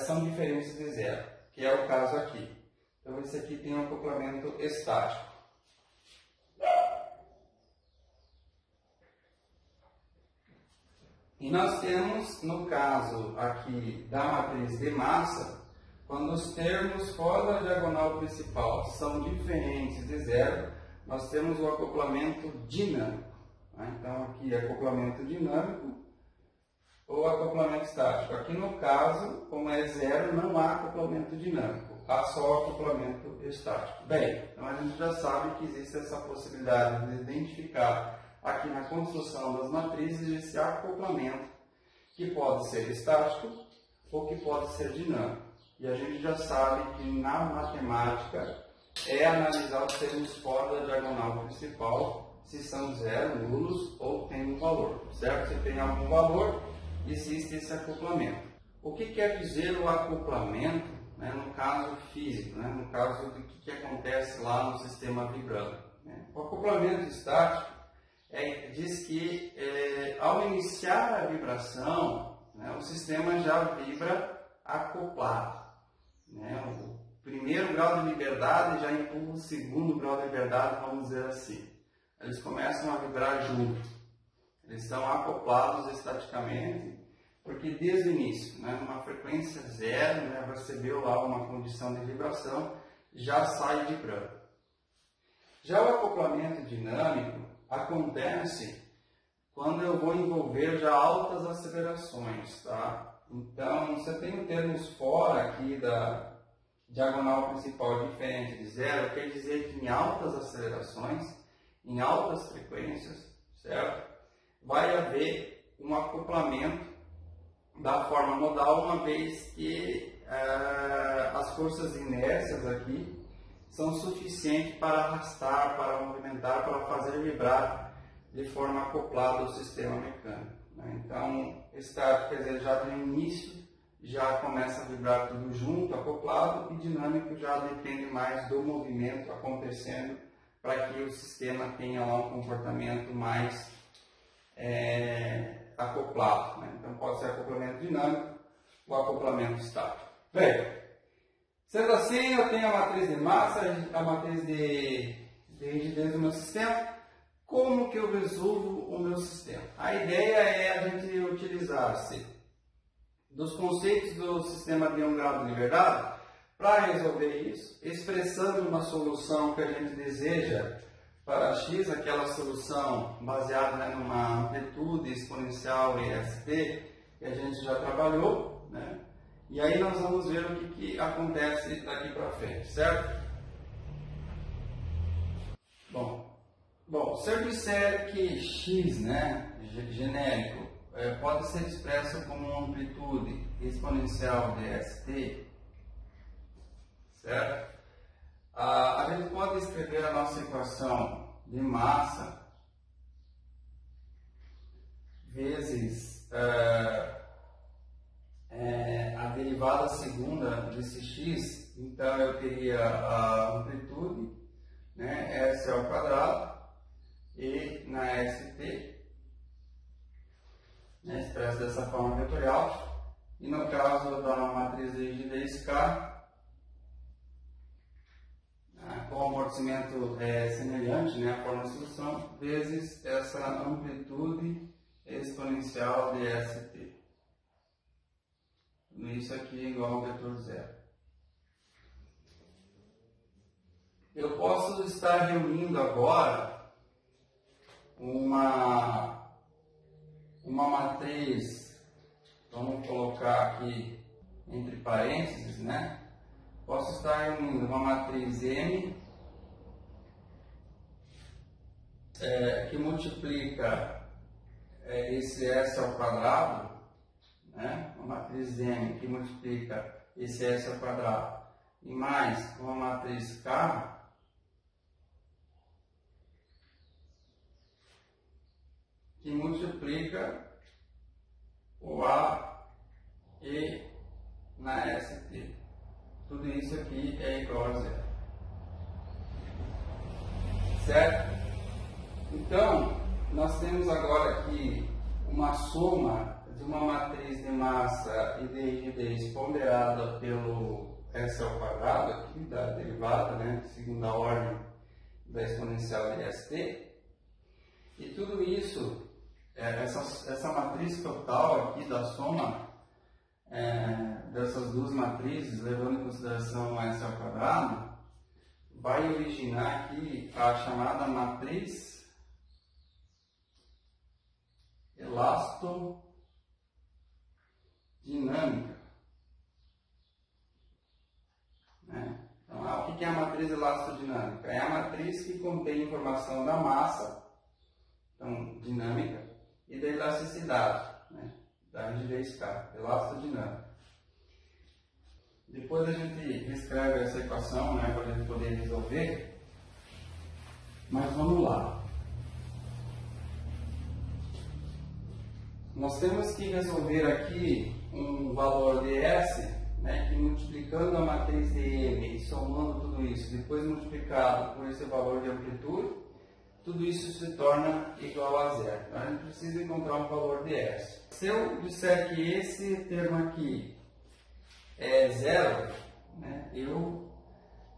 são diferentes de zero, que é o caso aqui. Então esse aqui tem um acoplamento estático. E nós temos, no caso aqui da matriz de massa, quando os termos fora da diagonal principal são diferentes de zero, nós temos o acoplamento dinâmico. Então, aqui é acoplamento dinâmico ou acoplamento estático. Aqui, no caso, como é zero, não há acoplamento dinâmico, há só acoplamento estático. Bem, então a gente já sabe que existe essa possibilidade de identificar aqui na construção das matrizes esse acoplamento, que pode ser estático ou que pode ser dinâmico. E a gente já sabe que na matemática é analisar os termos fora da diagonal principal, se são zero, nulos ou tem um valor, certo? Se tem algum valor, existe esse acoplamento. O que quer dizer o acoplamento, né, no caso físico, né, no caso do que acontece lá no sistema vibrando? Né? O acoplamento estático diz que ao iniciar a vibração, né, o sistema já vibra acoplado. Né? O primeiro grau de liberdade já empurra o segundo grau de liberdade, vamos dizer assim. Eles começam a vibrar juntos. Eles são acoplados estaticamente, porque desde o início, né, numa frequência zero, né, recebeu lá uma condição de vibração, já sai vibrando. Já o acoplamento dinâmico acontece quando eu vou envolver já altas acelerações, tá? Então, você tem o termos fora aqui da diagonal principal diferente de zero, quer dizer que em altas acelerações, em altas frequências, certo? Vai haver um acoplamento da forma modal, uma vez que as forças inércias aqui são suficientes para arrastar, para movimentar, para fazer vibrar de forma acoplada o sistema mecânico, né? Então, estático, quer dizer, já no início já começa a vibrar tudo junto, acoplado, e dinâmico já depende mais do movimento acontecendo para que o sistema tenha lá um comportamento mais acoplado, né? Então pode ser acoplamento dinâmico ou acoplamento estático. Bem, sendo assim, eu tenho a matriz de massa, a matriz de rigidez do meu sistema. Como que eu resolvo o meu sistema? A ideia é a gente utilizar-se dos conceitos do sistema de 1 grau de liberdade para resolver isso, expressando uma solução que a gente deseja para x, aquela solução baseada, né, numa amplitude exponencial ESP, que a gente já trabalhou, né? E aí nós vamos ver o que acontece daqui para frente, certo? Bom, se eu disser que x, né, genérico, pode ser expresso como uma amplitude exponencial de st, certo? A gente pode escrever a nossa equação de massa vezes a derivada segunda desse x. Então eu teria a amplitude, né, s ao quadrado, e na st, né, expresso dessa forma vetorial, e no caso da matriz de rigidez K, com o amortecimento semelhante, né, a forma de solução, vezes essa amplitude exponencial de st. Tudo isso aqui é igual ao vetor zero. Eu posso estar reunindo agora uma matriz, vamos colocar aqui entre parênteses, né? Posso estar reunindo uma matriz M que multiplica esse S ao quadrado, né? Uma matriz M que multiplica esse S ao quadrado, e mais uma matriz K que multiplica o A e na ST. Tudo isso aqui é igual a zero. Certo? Então, nós temos agora aqui uma soma de uma matriz de massa e de rigidez ponderada pelo S ao quadrado, aqui, da derivada, né, de segunda ordem da exponencial de ST. E tudo isso, essa matriz total aqui da soma dessas duas matrizes, levando em consideração S ao quadrado, vai originar aqui a chamada matriz elastodinâmica, né? Então, o que é a matriz elastodinâmica? É a matriz que contém informação da massa, então, dinâmica, e da elasticidade, né, da rigidez K, elastodinâmica. Depois a gente reescreve essa equação, né, para a gente poder resolver, mas vamos lá. Nós temos que resolver aqui um valor de S, né, que multiplicando a matriz de M e somando tudo isso, depois multiplicado por esse valor de amplitude, tudo isso se torna igual a zero. Então, a gente precisa encontrar um valor de S. Se eu disser que esse termo aqui é zero, né, eu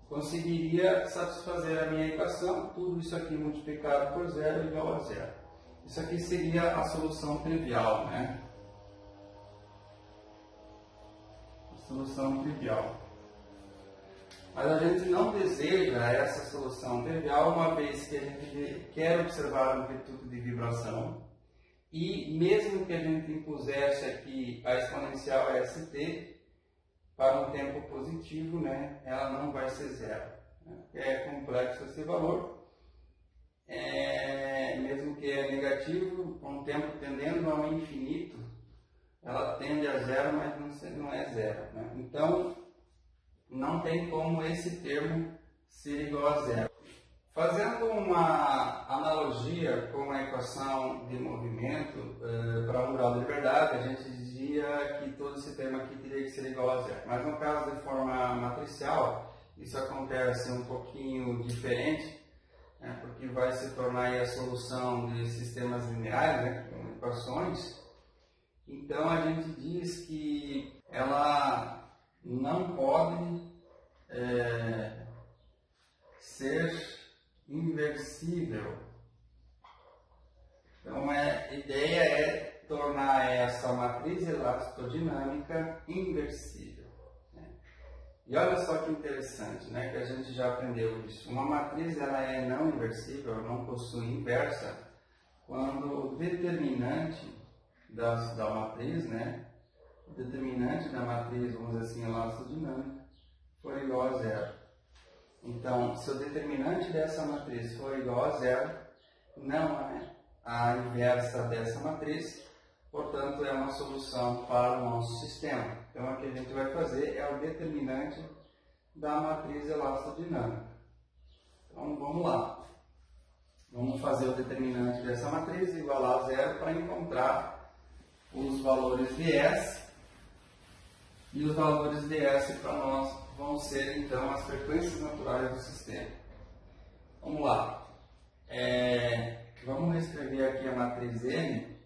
conseguiria satisfazer a minha equação, tudo isso aqui multiplicado por zero é igual a zero. Isso aqui seria a solução trivial, né? A solução trivial. Mas a gente não deseja essa solução trivial, uma vez que a gente quer observar a amplitude de vibração E mesmo que a gente impusesse aqui a exponencial st para um tempo positivo, né, ela não vai ser zero. É complexo esse valor. Mesmo que é negativo, com o tempo tendendo ao infinito, ela tende a zero, mas não é zero. Né? Então, não tem como esse termo ser igual a zero. Fazendo uma analogia com a equação de movimento para um grau de liberdade, a gente dizia que todo esse termo aqui teria que ser igual a zero. Mas no caso de forma matricial, isso acontece um pouquinho diferente, né, porque vai se tornar aí a solução de sistemas lineares, né, com equações. Então a gente diz que ela não pode ser inversível. Então a ideia é tornar essa matriz elastodinâmica inversível. Né? E olha só que interessante, né, que a gente já aprendeu isso. Uma matriz ela é não inversível, não possui inversa, quando o determinante da matriz, né, o determinante da matriz, vamos dizer assim, elastodinâmica, for igual a zero. Então, se o determinante dessa matriz for igual a zero, não é a inversa dessa matriz, portanto, é uma solução para o nosso sistema. Então, o que a gente vai fazer é o determinante da matriz elastodinâmica. Então, vamos lá. Vamos fazer o determinante dessa matriz igual a zero para encontrar os valores de S. E os valores de S para nós vão ser, então, as frequências naturais do sistema. Vamos lá. Vamos reescrever aqui a matriz M,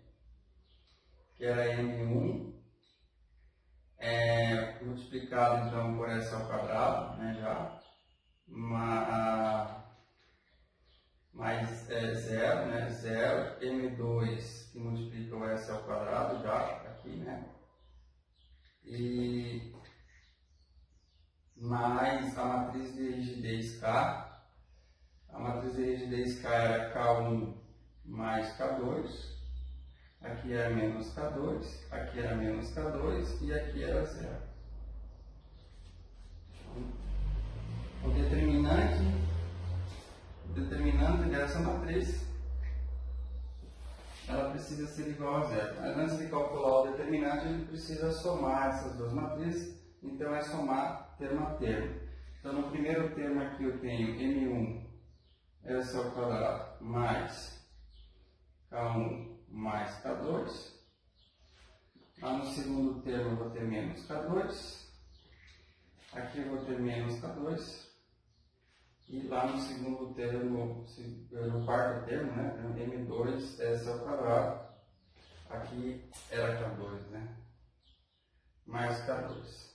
que era M1, multiplicado, então, por S ao quadrado, né, já, mais 0, né, 0, M2, que multiplica o S ao quadrado, já, aqui, né, e mais a matriz de rigidez K. A matriz de rigidez K era K1 mais K2, aqui era menos K2, aqui era menos K2 e aqui era zero. O determinante dessa matriz, ela precisa ser igual a zero. Mas antes de calcular o determinante, a gente precisa somar essas duas matrizes, então é somar termo a termo. Então no primeiro termo aqui eu tenho M1 S ao quadrado mais K1 mais K2. Lá no segundo termo eu vou ter menos K2. Aqui eu vou ter menos K2. E lá no segundo termo, no quarto termo, né, M2 S ao quadrado. Aqui era K2, né? Mais K2.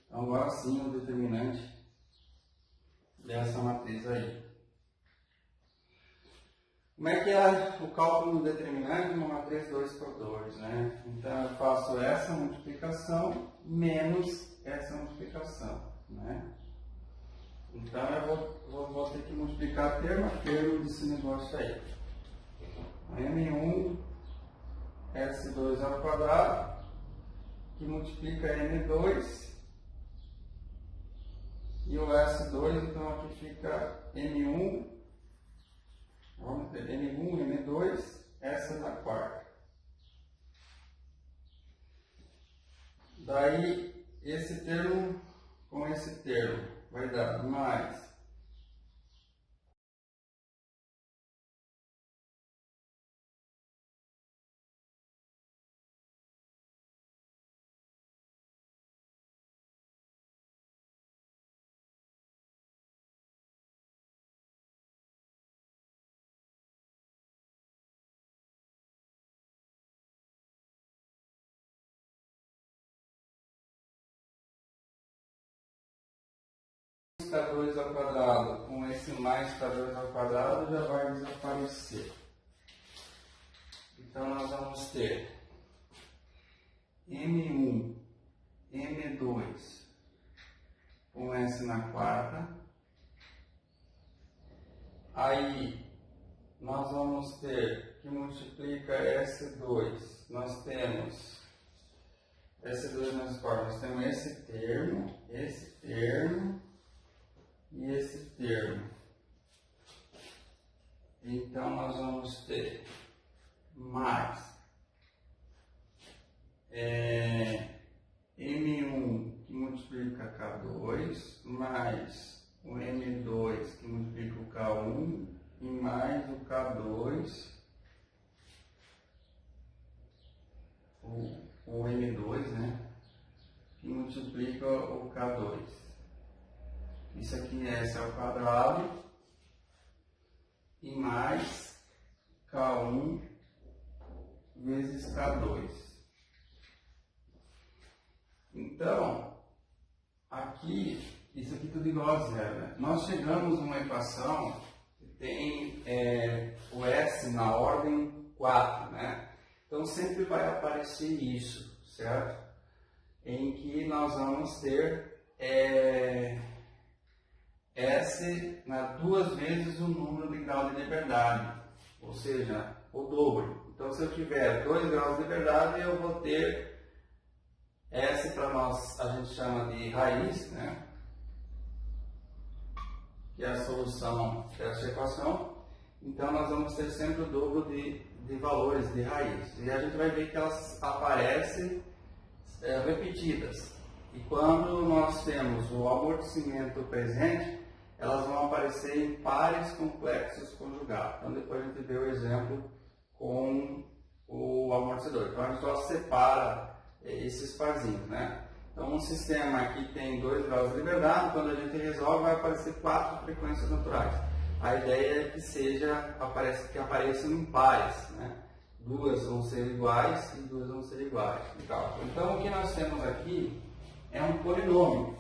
Então agora sim o determinante dessa matriz aí. Como é que é o cálculo do determinante de uma matriz 2 por 2, né? Então eu faço essa multiplicação menos essa multiplicação, né? Então eu vou ter que multiplicar termo a termo desse negócio aí. M1 S2 ao quadrado, que multiplica M2, e o S2, então aqui fica M1, vamos ter M1, M2, essa na quarta. Daí, esse termo com esse termo vai dar mais K2 ao quadrado com esse mais K2 ao quadrado já vai desaparecer. Então nós vamos ter M1, M2 com S na quarta. Aí nós vamos ter que multiplica S2. Nós temos S2 menos 4. Nós temos esse termo e esse termo. Então, nós vamos ter mais M1 que multiplica K2, mais o M2 que multiplica o K1, e mais o K2, o M2, né, que multiplica o K2. Isso aqui é S ao quadrado, e mais K1 vezes K2. Então, aqui, isso aqui tudo igual a zero, né? Nós chegamos a uma equação que tem o S na ordem 4, né? Então, sempre vai aparecer isso, certo? Em que nós vamos ter S duas vezes o número de grau de liberdade, ou seja, o dobro. Então, se eu tiver 2 graus de liberdade, eu vou ter S, para nós, a gente chama de raiz, né? Que é a solução dessa equação. Então, nós vamos ter sempre o dobro de valores de raiz. E a gente vai ver que elas aparecem repetidas. E quando nós temos o amortecimento presente, elas vão aparecer em pares complexos conjugados. Então, depois a gente vê o exemplo com o amortecedor. Então, a gente só separa esses parzinhos, né? Então, um sistema aqui tem 2 graus de liberdade, quando a gente resolve, vai aparecer 4 frequências naturais. A ideia é que apareçam em pares, né? 2 vão ser iguais e 2 vão ser iguais. Então, o que nós temos aqui é um polinômio.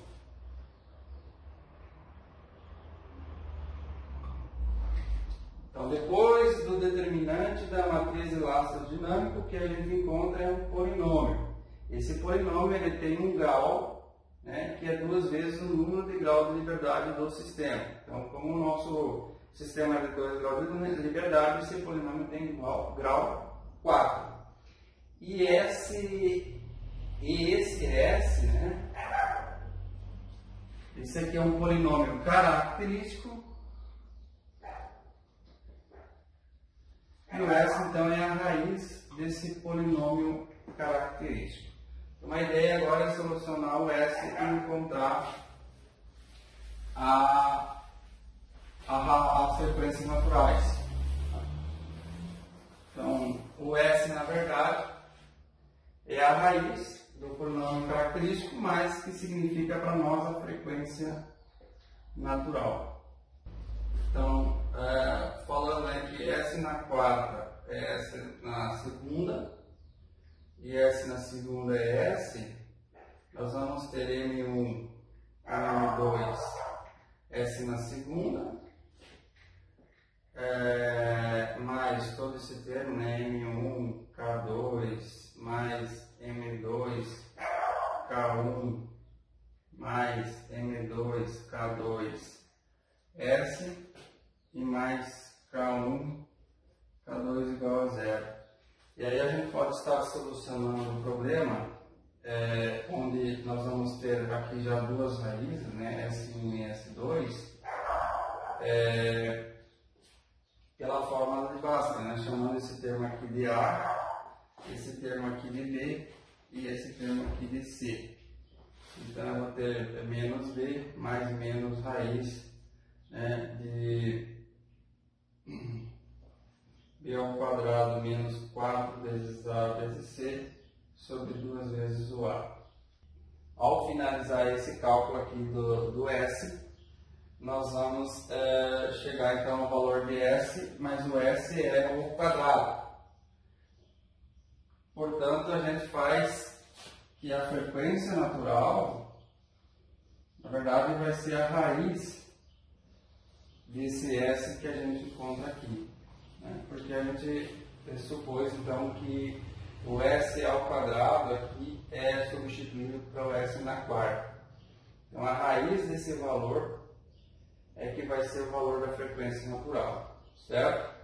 Então, depois do determinante da matriz elastodinâmica, o que a gente encontra é um polinômio. Esse polinômio ele tem um grau, né, que é 2 vezes o número de grau de liberdade do sistema. Então, como o nosso sistema é de 2 graus de liberdade, esse polinômio tem grau 4. E esse S, né, esse aqui é um polinômio característico. E o S, então, é a raiz desse polinômio característico. Então, a ideia agora é solucionar o S e encontrar as frequências naturais. Então, o S, na verdade, é a raiz do polinômio característico, mas que significa para nós a frequência natural. Então, falando que S na quarta é S na segunda, e S na segunda é S, nós vamos ter M1 a M2 S na segunda, mais todo esse termo, né, M1 K2 mais M2 K1 mais M2 K2 S e mais K1 K2 igual a zero. E aí a gente pode estar solucionando o problema onde nós vamos ter aqui já duas raízes, né, S1 e S2, pela fórmula de Bhaskara, né, chamando esse termo aqui de A, esse termo aqui de B e esse termo aqui de C. Então eu vou ter menos B mais menos raiz, né, de B ao quadrado menos 4 vezes A vezes C sobre 2 vezes o A. Ao finalizar esse cálculo aqui do S, nós vamos chegar então ao valor de S, mas o S é o quadrado. Portanto, a gente faz que a frequência natural, na verdade, vai ser a raiz desse S que a gente encontra aqui, né? Porque a gente pressupôs então que o S ao quadrado aqui é substituído pelo S na quarta. Então a raiz desse valor é que vai ser o valor da frequência natural, certo?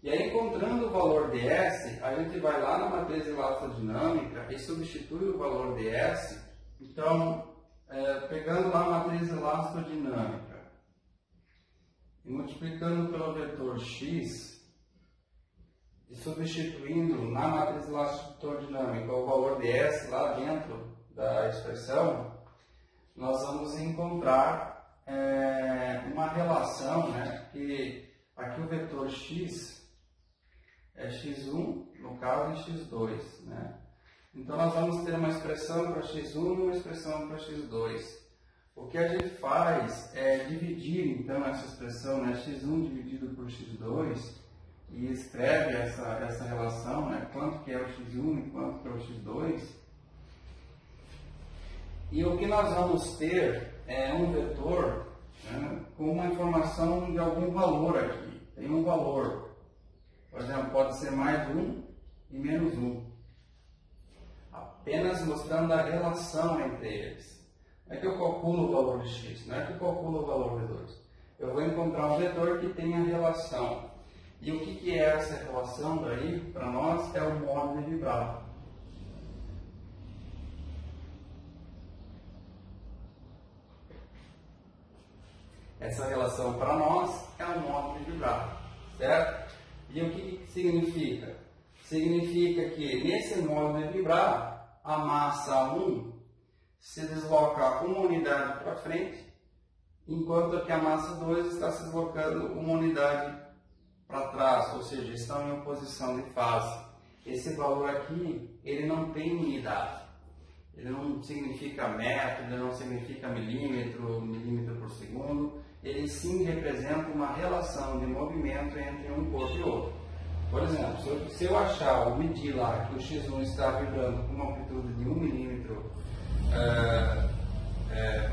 E aí, encontrando o valor ds, a gente vai lá na matriz elastodinâmica e substitui o valor ds. Então, pegando lá a matriz elastodinâmica e multiplicando pelo vetor x e substituindo na matriz elastodinâmica o valor ds lá dentro da expressão, nós vamos encontrar uma relação, né, que aqui o vetor x é x1, no caso, e x2, né? Então, nós vamos ter uma expressão para x1 e uma expressão para x2. O que a gente faz é dividir, então, essa expressão, né, x1 dividido por x2, e escreve essa relação, né, quanto que é o x1 e quanto que é o x2. E o que nós vamos ter é um vetor, né, com uma informação de algum valor aqui. Tem um valor. Por exemplo, pode ser mais 1 e menos 1. Apenas mostrando a relação entre eles. Não é que eu calculo o valor de x, não é que eu calculo o valor de 2. Eu vou encontrar um vetor que tem a relação. E o que é essa relação daí? Para nós é o modo de vibrar. Essa relação para nós é o modo de vibrar, certo? E o que significa? Significa que nesse modo de vibrar, a massa 1 se desloca uma unidade para frente, enquanto que a massa 2 está se deslocando uma unidade para trás, ou seja, estão em oposição de fase. Esse valor aqui, ele não tem unidade. Ele não significa metro, ele não significa milímetro, milímetro por segundo. Ele sim representa uma relação de movimento entre um corpo e outro. Por exemplo, se eu achar ou medir lá que o x1 está vibrando com uma amplitude de 1 milímetro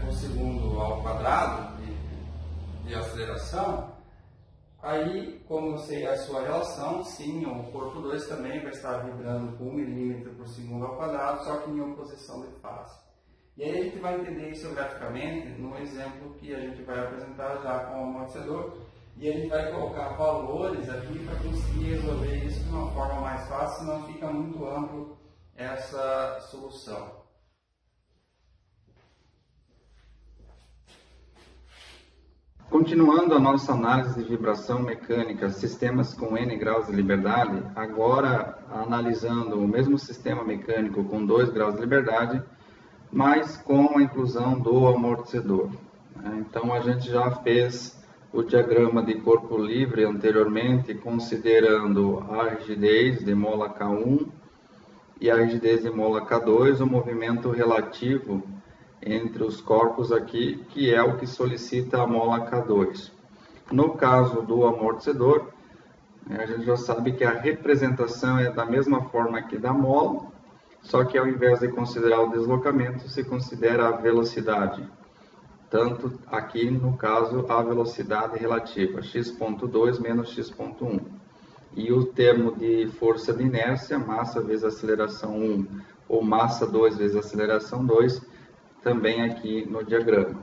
por segundo ao quadrado de aceleração, aí, como eu sei a sua relação, sim, o corpo 2 também vai estar vibrando com 1 milímetro por segundo ao quadrado, só que em oposição de fase. E aí a gente vai entender isso graficamente no exemplo que a gente vai apresentar já com o amortecedor, e a gente vai colocar valores aqui para conseguir resolver isso de uma forma mais fácil, senão fica muito amplo essa solução. Continuando a nossa análise de vibração mecânica, sistemas com N graus de liberdade, agora analisando o mesmo sistema mecânico com 2 graus de liberdade, mas com a inclusão do amortecedor. Então a gente já fez o diagrama de corpo livre anteriormente, considerando a rigidez de mola K1 e a rigidez de mola K2, o movimento relativo entre os corpos aqui, que é o que solicita a mola K2. No caso do amortecedor, a gente já sabe que a representação é da mesma forma que da mola, só que ao invés de considerar o deslocamento, se considera a velocidade. Tanto aqui, no caso, a velocidade relativa, x.2 menos x.1. E o termo de força de inércia, massa vezes aceleração 1, ou massa 2 vezes aceleração 2, também aqui no diagrama.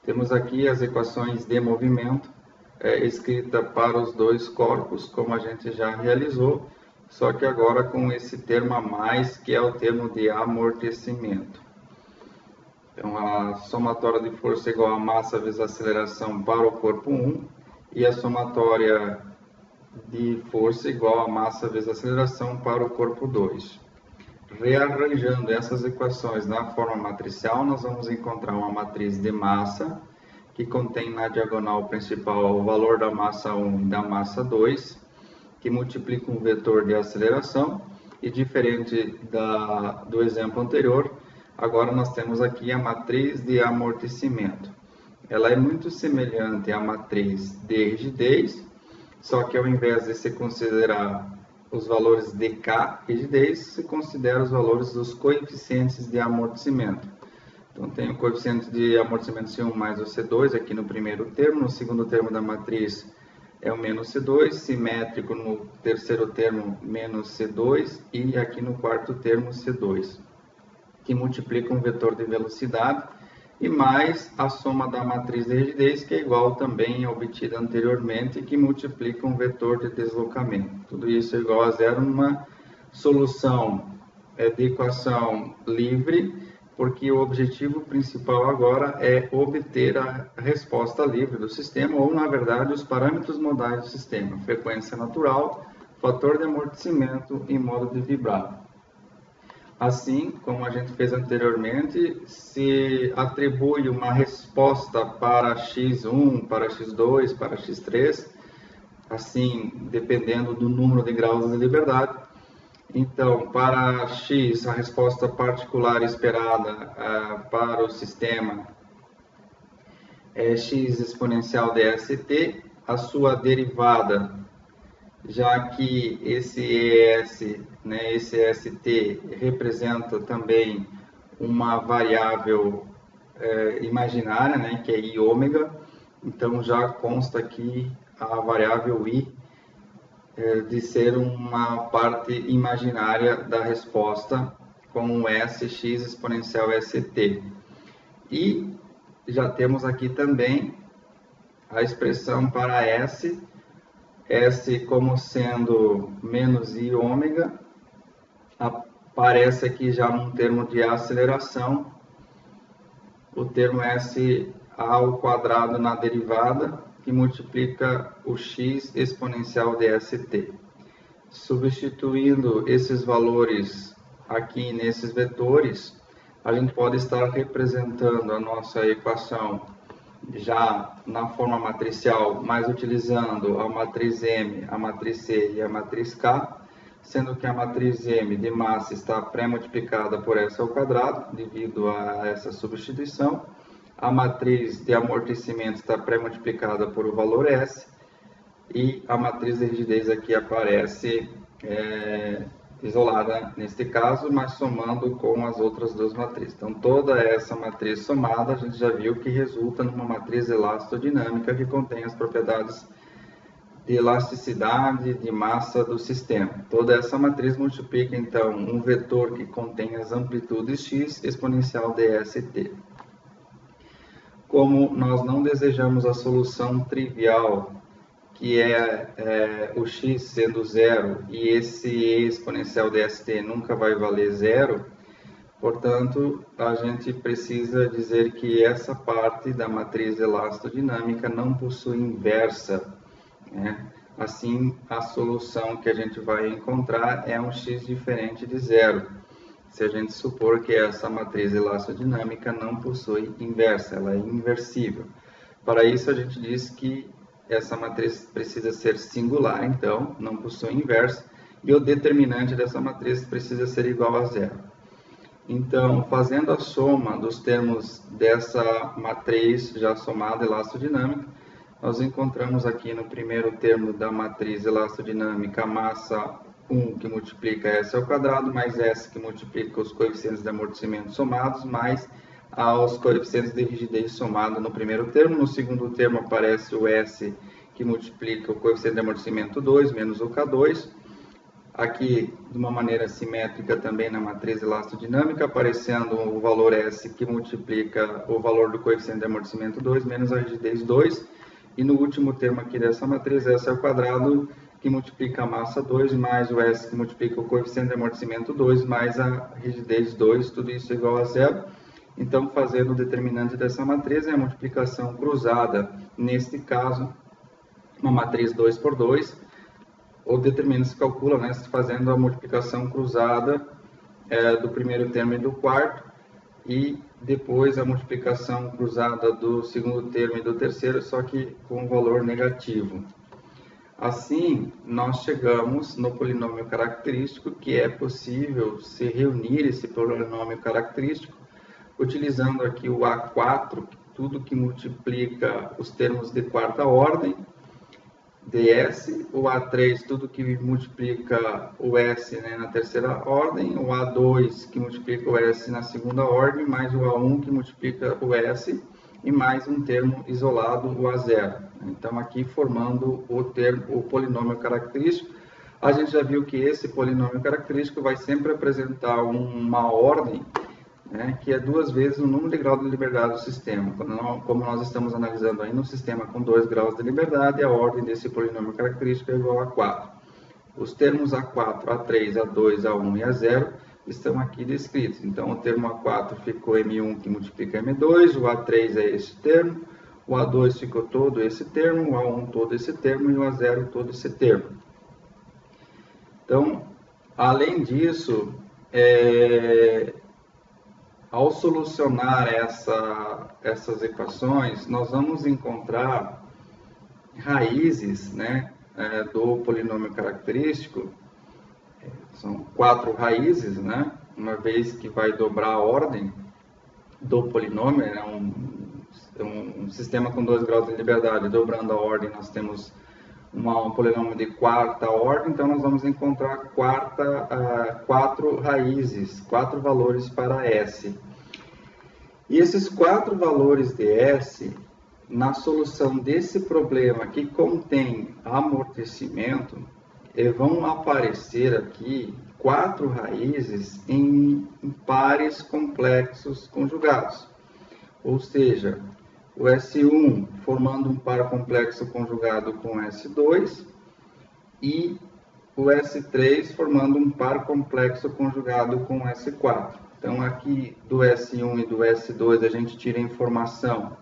Temos aqui as equações de movimento, escrita para os dois corpos, como a gente já realizou, só que agora com esse termo a mais, que é o termo de amortecimento. Então, a somatória de força é igual a massa vezes aceleração para o corpo 1, e a somatória de força igual a massa vezes aceleração para o corpo 2. Rearranjando essas equações na forma matricial, nós vamos encontrar uma matriz de massa, que contém na diagonal principal o valor da massa 1 e da massa 2, que multiplica um vetor de aceleração, e diferente do exemplo anterior, agora nós temos aqui a matriz de amortecimento. Ela é muito semelhante à matriz de rigidez, só que ao invés de se considerar os valores de K, rigidez, se considera os valores dos coeficientes de amortecimento. Então, tem o coeficiente de amortecimento C1 mais o C2 aqui no primeiro termo, no segundo termo da matriz é o menos C2, simétrico no terceiro termo menos C2 e aqui no quarto termo C2, que multiplica um vetor de velocidade e mais a soma da matriz de rigidez, que é igual também à obtida anteriormente, que multiplica um vetor de deslocamento. Tudo isso é igual a zero, uma solução de equação livre, porque o objetivo principal agora é obter a resposta livre do sistema, ou, na verdade, os parâmetros modais do sistema: frequência natural, fator de amortecimento e modo de vibrar. Assim, como a gente fez anteriormente, se atribui uma resposta para x1, para x2, para x3, assim, dependendo do número de graus de liberdade. Então, para x, a resposta particular esperada para o sistema é x exponencial dst, a sua derivada, já que esse ES, né, esse ST, representa também uma variável imaginária, né, que é I ômega, então já consta aqui a variável I de ser uma parte imaginária da resposta com o Sx exponencial St. E já temos aqui também a expressão para S como sendo menos I ômega, aparece aqui já num termo de aceleração, o termo S ao quadrado na derivada, que multiplica o x exponencial de st. Substituindo esses valores aqui nesses vetores, a gente pode estar representando a nossa equação já na forma matricial, mas utilizando a matriz M, a matriz C e a matriz K, sendo que a matriz M de massa está pré-multiplicada por S ao quadrado, devido a essa substituição. A matriz de amortecimento está pré-multiplicada por o valor S, e a matriz de rigidez aqui aparece isolada neste caso, mas somando com as outras duas matrizes. Então, toda essa matriz somada, a gente já viu que resulta numa matriz elastodinâmica que contém as propriedades de elasticidade, de massa do sistema. Toda essa matriz multiplica, então, um vetor que contém as amplitudes x exponencial dst. Como nós não desejamos a solução trivial, que é o x sendo zero, e esse e exponencial dst nunca vai valer zero, portanto, a gente precisa dizer que essa parte da matriz elastodinâmica não possui inversa, né? Assim, a solução que a gente vai encontrar é um x diferente de zero, se a gente supor que essa matriz elastodinâmica não possui inversa, ela é inversível. Para isso, a gente diz que essa matriz precisa ser singular, então, não possui inverso, e o determinante dessa matriz precisa ser igual a zero. Então, fazendo a soma dos termos dessa matriz já somada elastodinâmica, nós encontramos aqui no primeiro termo da matriz elastodinâmica a massa 1 que multiplica S ao quadrado, mais S que multiplica os coeficientes de amortecimento somados, mais aos coeficientes de rigidez somado no primeiro termo. No segundo termo aparece o S que multiplica o coeficiente de amortecimento 2 menos o K2. Aqui, de uma maneira simétrica também na matriz elastodinâmica, aparecendo o valor S que multiplica o valor do coeficiente de amortecimento 2 menos a rigidez 2. E no último termo aqui dessa matriz, S ao quadrado, que multiplica a massa 2, mais o S que multiplica o coeficiente de amortecimento 2, mais a rigidez 2, tudo isso igual a zero. Então, fazendo o determinante dessa matriz é a multiplicação cruzada, neste caso, uma matriz 2 por 2, o determinante se calcula, né, fazendo a multiplicação cruzada do primeiro termo e do quarto, e depois a multiplicação cruzada do segundo termo e do terceiro, só que com valor negativo. Assim, nós chegamos no polinômio característico, que é possível se reunir esse polinômio característico, utilizando aqui o A4, tudo que multiplica os termos de quarta ordem, ds, o A3, tudo que multiplica o S, né, na terceira ordem, o A2, que multiplica o S na segunda ordem, mais o A1, que multiplica o S, e mais um termo isolado, o A0. Então, aqui formando o polinômio característico, a gente já viu que esse polinômio característico vai sempre apresentar uma ordem né, que é 2 vezes o número de graus de liberdade do sistema. Como nós estamos analisando aí no sistema com 2 graus de liberdade, a ordem desse polinômio característico é igual a 4. Os termos A4, A3, A2, A1 e A0 estão aqui descritos. Então, o termo A4 ficou M1 que multiplica M2, o A3 é esse termo, o A2 ficou todo esse termo, o A1 todo esse termo e o A0 todo esse termo. Então, além disso, ao solucionar essas equações, nós vamos encontrar raízes, né, do polinômio característico. São 4 raízes, né, uma vez que vai dobrar a ordem do polinômio, é um sistema com 2 graus de liberdade. Dobrando a ordem, nós temos um polinômio de 4ª ordem, então nós vamos encontrar 4 raízes, 4 valores para S. E esses 4 valores de S, na solução desse problema que contém amortecimento, vão aparecer aqui 4 raízes em pares complexos conjugados. Ou seja, o S1 formando um par complexo conjugado com S2 e o S3 formando um par complexo conjugado com S4. Então, aqui do S1 e do S2 a gente tira a informação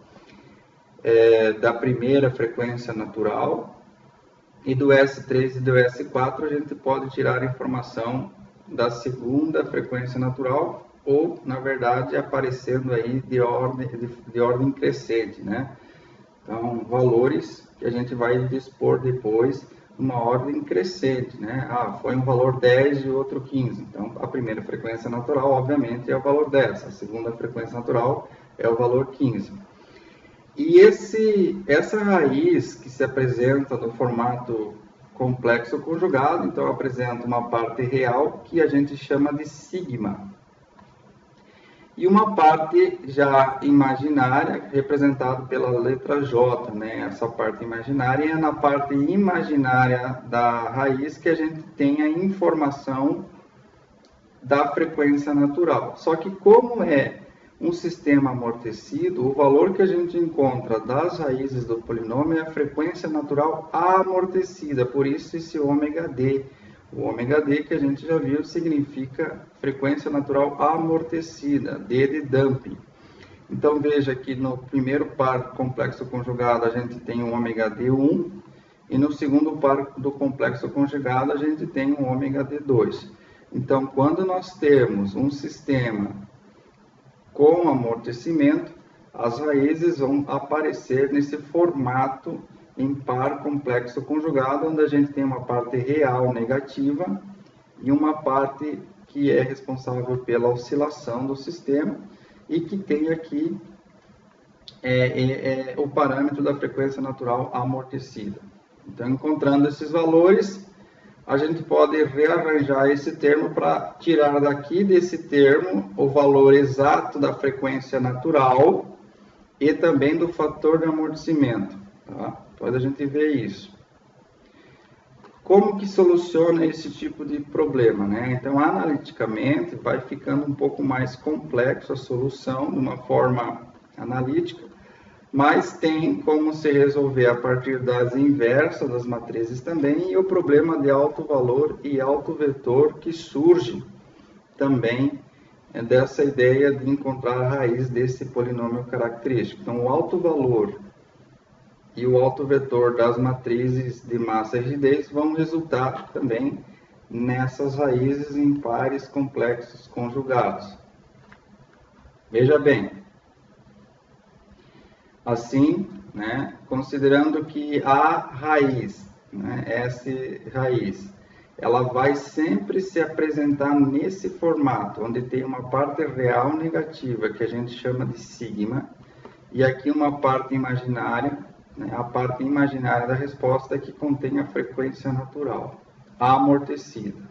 da primeira frequência natural, e do S3 e do S4 a gente pode tirar a informação da segunda frequência natural, ou, na verdade, aparecendo aí de ordem crescente, né? Então, valores que a gente vai dispor depois numa ordem crescente, né? Foi um valor 10 e outro 15. Então, a primeira frequência natural, obviamente, é o valor 10. A segunda frequência natural é o valor 15. E essa raiz que se apresenta no formato complexo conjugado, então apresenta uma parte real que a gente chama de sigma. E uma parte já imaginária, representada pela letra J, né? Essa parte imaginária é na parte imaginária da raiz que a gente tem a informação da frequência natural. Só que como é um sistema amortecido, o valor que a gente encontra das raízes do polinômio é a frequência natural amortecida, por isso esse ômega d. O ômega d que a gente já viu significa frequência natural amortecida, d de damping. Então veja que no primeiro par complexo conjugado a gente tem um ômega d1 e no segundo par do complexo conjugado a gente tem um ômega d2. Então quando nós temos um sistema com amortecimento, as raízes vão aparecer nesse formato em par complexo conjugado, onde a gente tem uma parte real negativa e uma parte que é responsável pela oscilação do sistema e que tem aqui o parâmetro da frequência natural amortecida. Então, encontrando esses valores, a gente pode rearranjar esse termo para tirar daqui desse termo o valor exato da frequência natural e também do fator de amortecimento. Tá? Pode a gente ver isso. Como que soluciona esse tipo de problema, né? Então, analiticamente, vai ficando um pouco mais complexo a solução de uma forma analítica, mas tem como se resolver a partir das inversas das matrizes também, e o problema de alto valor e alto vetor que surge também dessa ideia de encontrar a raiz desse polinômio característico. Então, o alto valor e o alto vetor das matrizes de massa e rigidez vão resultar também nessas raízes em pares complexos conjugados. Veja bem, assim, né, considerando que a raiz, né, essa raiz, ela vai sempre se apresentar nesse formato, onde tem uma parte real negativa, que a gente chama de sigma, e aqui uma parte imaginária, né, a parte imaginária da resposta que contém a frequência natural, amortecida.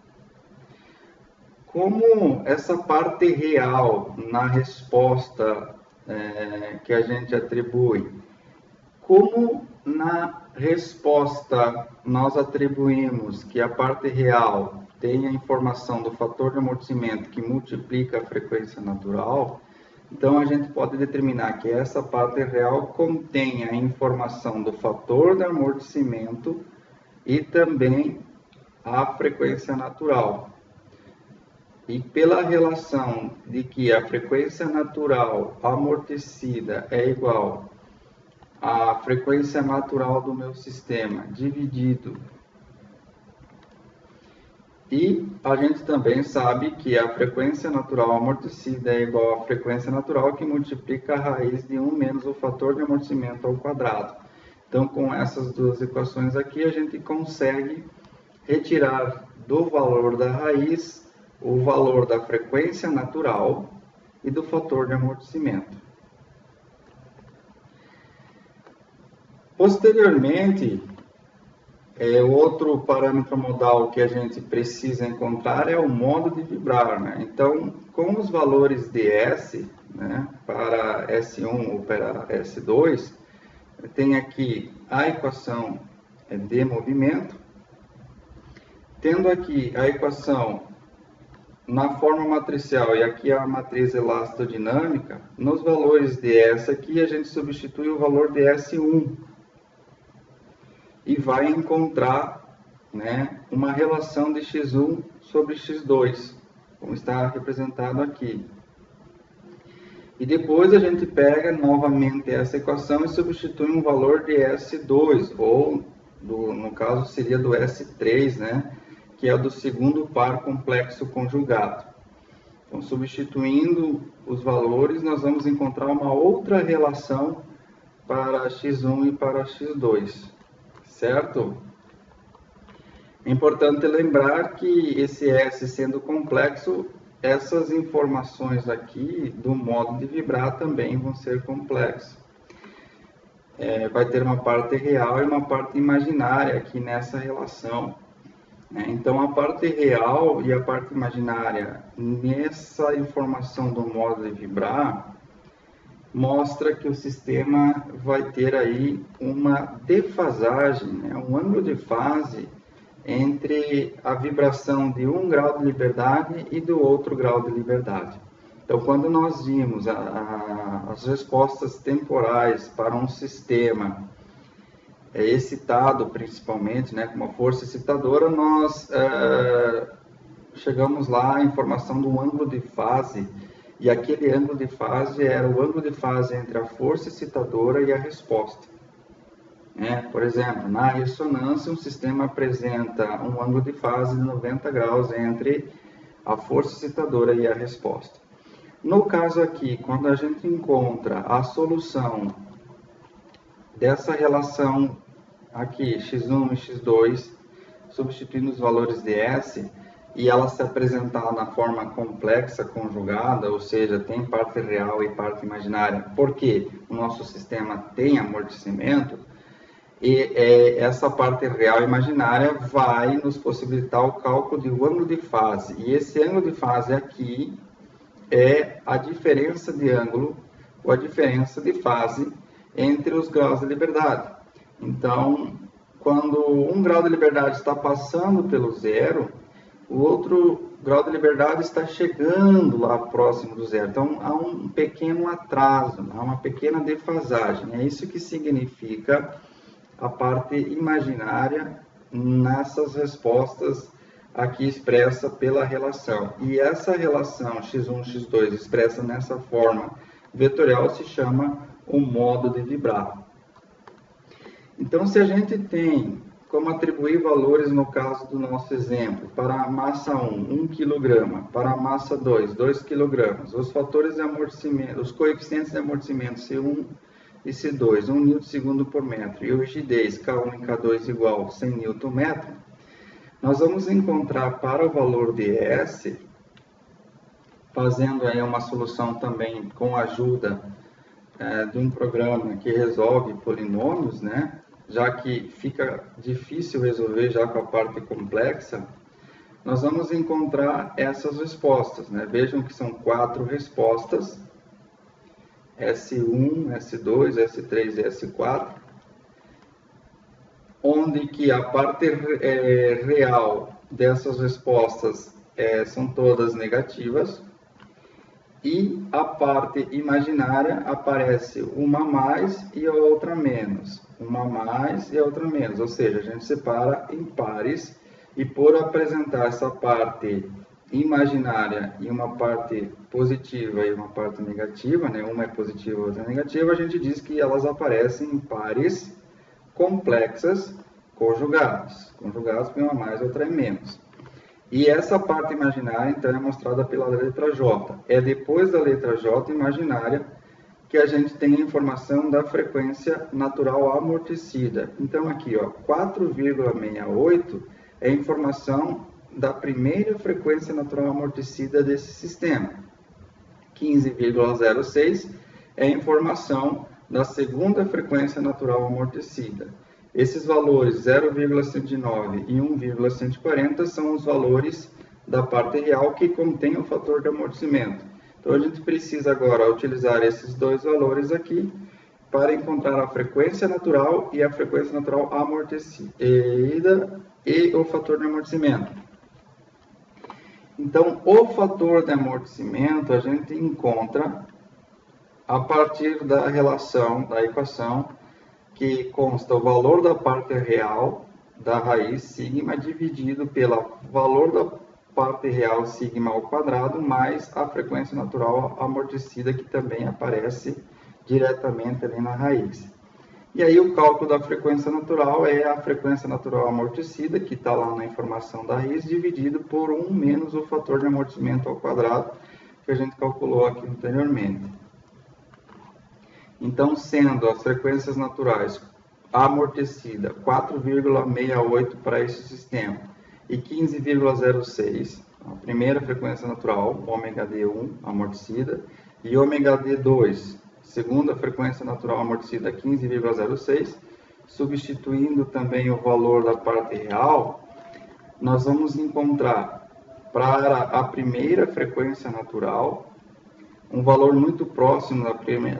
Como essa parte real na resposta que a gente atribui, como na resposta nós atribuímos que a parte real tem a informação do fator de amortecimento que multiplica a frequência natural, então a gente pode determinar que essa parte real contém a informação do fator de amortecimento e também a frequência natural. E pela relação de que a frequência natural amortecida é igual à frequência natural do meu sistema dividido. E a gente também sabe que a frequência natural amortecida é igual à frequência natural que multiplica a raiz de 1 menos o fator de amortecimento ao quadrado. Então, com essas duas equações aqui, a gente consegue retirar do valor da raiz o valor da frequência natural e do fator de amortecimento. Posteriormente, outro parâmetro modal que a gente precisa encontrar é o modo de vibrar, né? Então, com os valores de S, né, para S1 ou para S2, tem aqui a equação de movimento, tendo aqui a equação na forma matricial e aqui a matriz elastodinâmica, nos valores de S aqui a gente substitui o valor de S1 e vai encontrar, né, uma relação de x1 sobre x2, como está representado aqui. E depois a gente pega novamente essa equação e substitui um valor de S2, ou no caso seria do S3, né, que é do segundo par complexo conjugado. Então, substituindo os valores, nós vamos encontrar uma outra relação para x1 e para x2, certo? É importante lembrar que esse S sendo complexo, essas informações aqui do modo de vibrar também vão ser complexas. Vai ter uma parte real e uma parte imaginária aqui nessa relação. Então, a parte real e a parte imaginária nessa informação do modo de vibrar mostra que o sistema vai ter aí uma defasagem, né? Um ângulo de fase entre a vibração de um grau de liberdade e do outro grau de liberdade. Então, quando nós vimos as respostas temporais para um sistema excitado, principalmente, né, com uma força excitadora, nós chegamos lá à informação do ângulo de fase, e aquele ângulo de fase era o ângulo de fase entre a força excitadora e a resposta. Por exemplo, na ressonância, um sistema apresenta um ângulo de fase de 90 graus entre a força excitadora e a resposta. No caso aqui, quando a gente encontra a solução dessa relação aqui, x1 e x2, substituindo os valores de S, e ela se apresentar na forma complexa conjugada, ou seja, tem parte real e parte imaginária, porque o nosso sistema tem amortecimento, e essa parte real e imaginária vai nos possibilitar o cálculo de um ângulo de fase. E esse ângulo de fase aqui é a diferença de ângulo, ou a diferença de fase entre os graus de liberdade. Então, quando um grau de liberdade está passando pelo zero, o outro grau de liberdade está chegando lá próximo do zero. Então, há um pequeno atraso, há uma pequena defasagem. É isso que significa a parte imaginária nessas respostas aqui expressa pela relação. E essa relação x1, x2 expressa nessa forma vetorial se chama o modo de vibrar. Então, se a gente tem como atribuir valores no caso do nosso exemplo, para a massa 1, 1 kg, para a massa 2, 2 kg, os fatores de amortecimento, os coeficientes de amortecimento C1 e C2, 1 Nm por metro, e o rigidez K1 e K2 igual 100 Nm, nós vamos encontrar para o valor de S, fazendo aí uma solução também com a ajuda de um programa que resolve polinômios, né? Já que fica difícil resolver já com a parte complexa, nós vamos encontrar essas respostas, né? Vejam que são 4 respostas, S1, S2, S3 e S4, onde que a parte real dessas respostas são todas negativas, e a parte imaginária aparece uma mais e a outra menos, uma mais e a outra menos, ou seja, a gente separa em pares, e por apresentar essa parte imaginária e uma parte positiva e uma parte negativa, né? Uma é positiva e outra é negativa, a gente diz que elas aparecem em pares complexas conjugadas porque uma é mais e outra é menos. E essa parte imaginária, então, é mostrada pela letra J. É depois da letra J imaginária que a gente tem a informação da frequência natural amortecida. Então, aqui, ó, 4,68 é a informação da primeira frequência natural amortecida desse sistema. 15,06 é a informação da segunda frequência natural amortecida. Esses valores 0,109 e 1,140 são os valores da parte real que contém o fator de amortecimento. Então, a gente precisa agora utilizar esses dois valores aqui para encontrar a frequência natural e a frequência natural amortecida e o fator de amortecimento. Então, o fator de amortecimento a gente encontra a partir da relação, da equação, que consta o valor da parte real da raiz sigma dividido pelo valor da parte real sigma ao quadrado mais a frequência natural amortecida, que também aparece diretamente ali na raiz. E aí o cálculo da frequência natural é a frequência natural amortecida, que está lá na informação da raiz, dividido por 1 menos o fator de amortecimento ao quadrado, que a gente calculou aqui anteriormente. Então, sendo as frequências naturais amortecida 4,68 para esse sistema e 15,06, a primeira frequência natural, ômega D1 amortecida, e ômega D2, segunda frequência natural amortecida 15,06, substituindo também o valor da parte real, nós vamos encontrar para a primeira frequência natural um valor muito próximo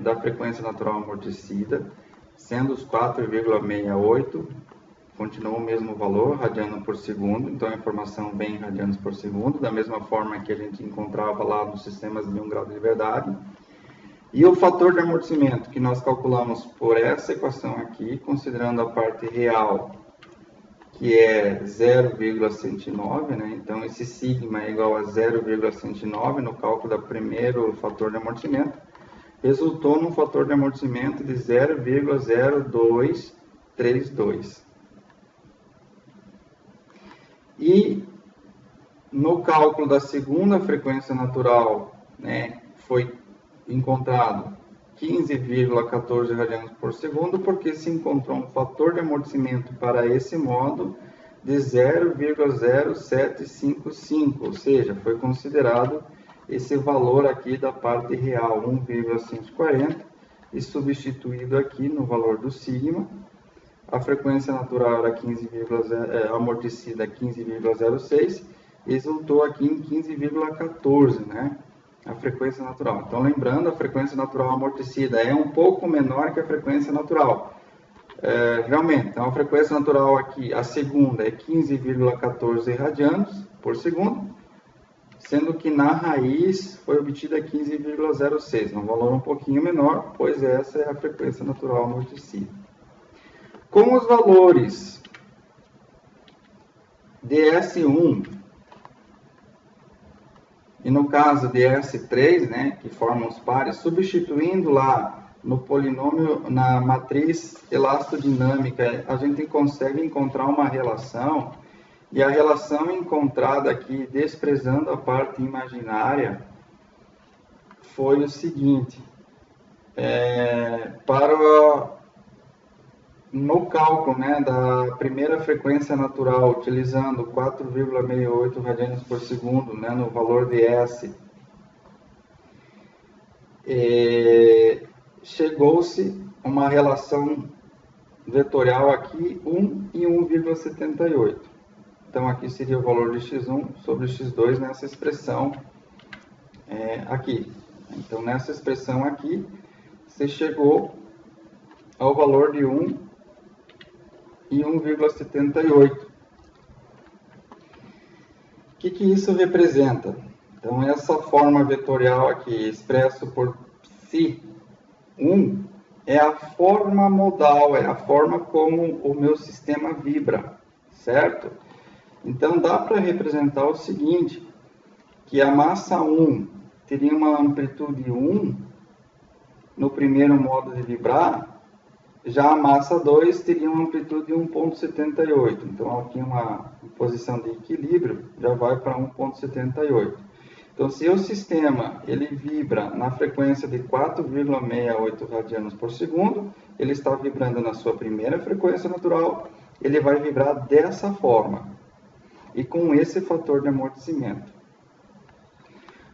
da frequência natural amortecida, sendo os 4,68, continua o mesmo valor, radiano por segundo, então a informação vem em radianos por segundo, da mesma forma que a gente encontrava lá nos sistemas de 1 grau de liberdade. E o fator de amortecimento, que nós calculamos por essa equação aqui, considerando a parte real, que é 0,109, né? Então esse sigma é igual a 0,109 no cálculo do primeiro fator de amortecimento, resultou num fator de amortecimento de 0,0232. E no cálculo da segunda frequência natural, né, foi encontrado 15,14 radianos por segundo, porque se encontrou um fator de amortecimento para esse modo de 0,0755, ou seja, foi considerado esse valor aqui da parte real, 1,140, e substituído aqui no valor do sigma. A frequência natural era amortecida 15,06, resultou aqui em 15,14, né? A frequência natural. Então, lembrando, a frequência natural amortecida é um pouco menor que a frequência natural. Realmente, então a frequência natural aqui, a segunda, é 15,14 radianos por segundo, sendo que na raiz foi obtida 15,06, um valor um pouquinho menor, pois essa é a frequência natural amortecida. Com os valores DS1 e no caso DS3, né, que formam os pares, substituindo lá no polinômio, na matriz elastodinâmica, a gente consegue encontrar uma relação, e a relação encontrada aqui, desprezando a parte imaginária, foi o seguinte: no cálculo, né, da primeira frequência natural, utilizando 4,68 radianos por segundo, né, no valor de S, chegou-se a uma relação vetorial aqui, 1 e 1,78. Então, aqui seria o valor de x1 sobre x2 nessa expressão aqui. Então, nessa expressão aqui, você chegou ao valor de 1 e e 1,78. O que isso representa? Então, essa forma vetorial aqui, expresso por Ψ1, é a forma modal, é a forma como o meu sistema vibra, certo? Então, dá para representar o seguinte, que a massa 1 teria uma amplitude 1 no primeiro modo de vibrar, já a massa 2 teria uma amplitude 1,78. Então, aqui uma posição de equilíbrio já vai para 1,78. Então, se o sistema ele vibra na frequência de 4,68 radianos por segundo, ele está vibrando na sua primeira frequência natural, ele vai vibrar dessa forma, e com esse fator de amortecimento.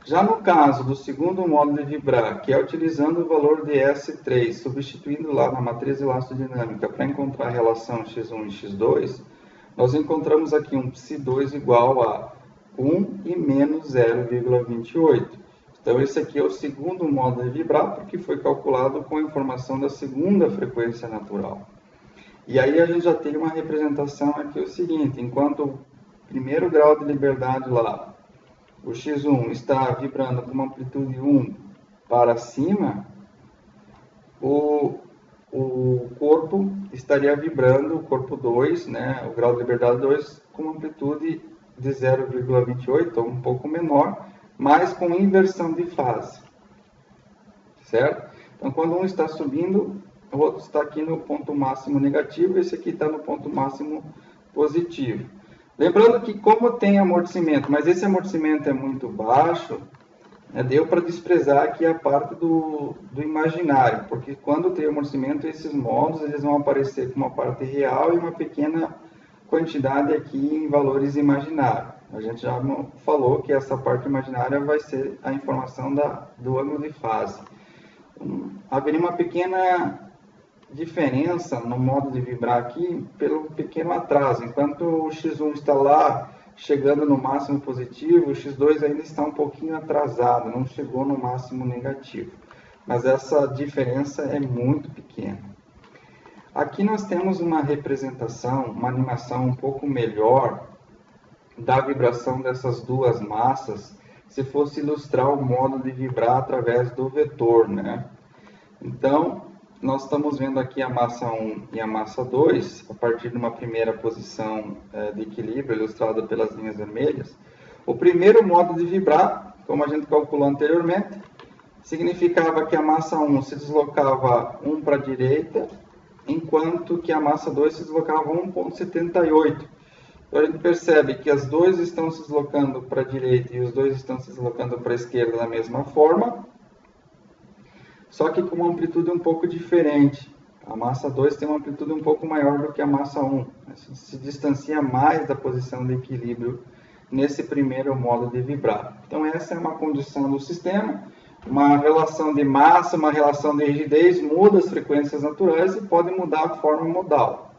Já no caso do segundo modo de vibrar, que é utilizando o valor de S3, substituindo lá na matriz elastodinâmica para encontrar a relação X1 e X2, nós encontramos aqui um Ψ2 igual a 1 e menos 0,28. Então, esse aqui é o segundo modo de vibrar, porque foi calculado com a informação da segunda frequência natural. E aí a gente já tem uma representação aqui, o seguinte, enquanto o primeiro grau de liberdade lá, o X1 está vibrando com uma amplitude 1 para cima, o corpo estaria vibrando, o corpo 2, né, o grau de liberdade 2, com uma amplitude de 0,28, ou um pouco menor, mas com inversão de fase, certo? Então, quando um está subindo, o outro está aqui no ponto máximo negativo, esse aqui está no ponto máximo positivo. Lembrando que como tem amortecimento, mas esse amortecimento é muito baixo, né, deu para desprezar aqui a parte do imaginário, porque quando tem amortecimento, esses modos eles vão aparecer com uma parte real e uma pequena quantidade aqui em valores imaginários. A gente já falou que essa parte imaginária vai ser a informação do ângulo de fase. Haveria uma pequena diferença no modo de vibrar aqui pelo pequeno atraso. Enquanto o X1 está lá chegando no máximo positivo, o X2 ainda está um pouquinho atrasado, não chegou no máximo negativo. Mas essa diferença é muito pequena. Aqui nós temos uma representação, uma animação um pouco melhor da vibração dessas duas massas, se fosse ilustrar o modo de vibrar através do vetor, né? Então, nós estamos vendo aqui a massa 1 e a massa 2, a partir de uma primeira posição de equilíbrio, ilustrada pelas linhas vermelhas. O primeiro modo de vibrar, como a gente calculou anteriormente, significava que a massa 1 se deslocava 1 para a direita, enquanto que a massa 2 se deslocava 1,78. Então, a gente percebe que as duas estão se deslocando para a direita e os dois estão se deslocando para a esquerda da mesma forma, só que com uma amplitude um pouco diferente. A massa 2 tem uma amplitude um pouco maior do que a massa 1. Se distancia mais da posição de equilíbrio nesse primeiro modo de vibrar. Então, essa é uma condição do sistema. Uma relação de massa, uma relação de rigidez, muda as frequências naturais e pode mudar a forma modal.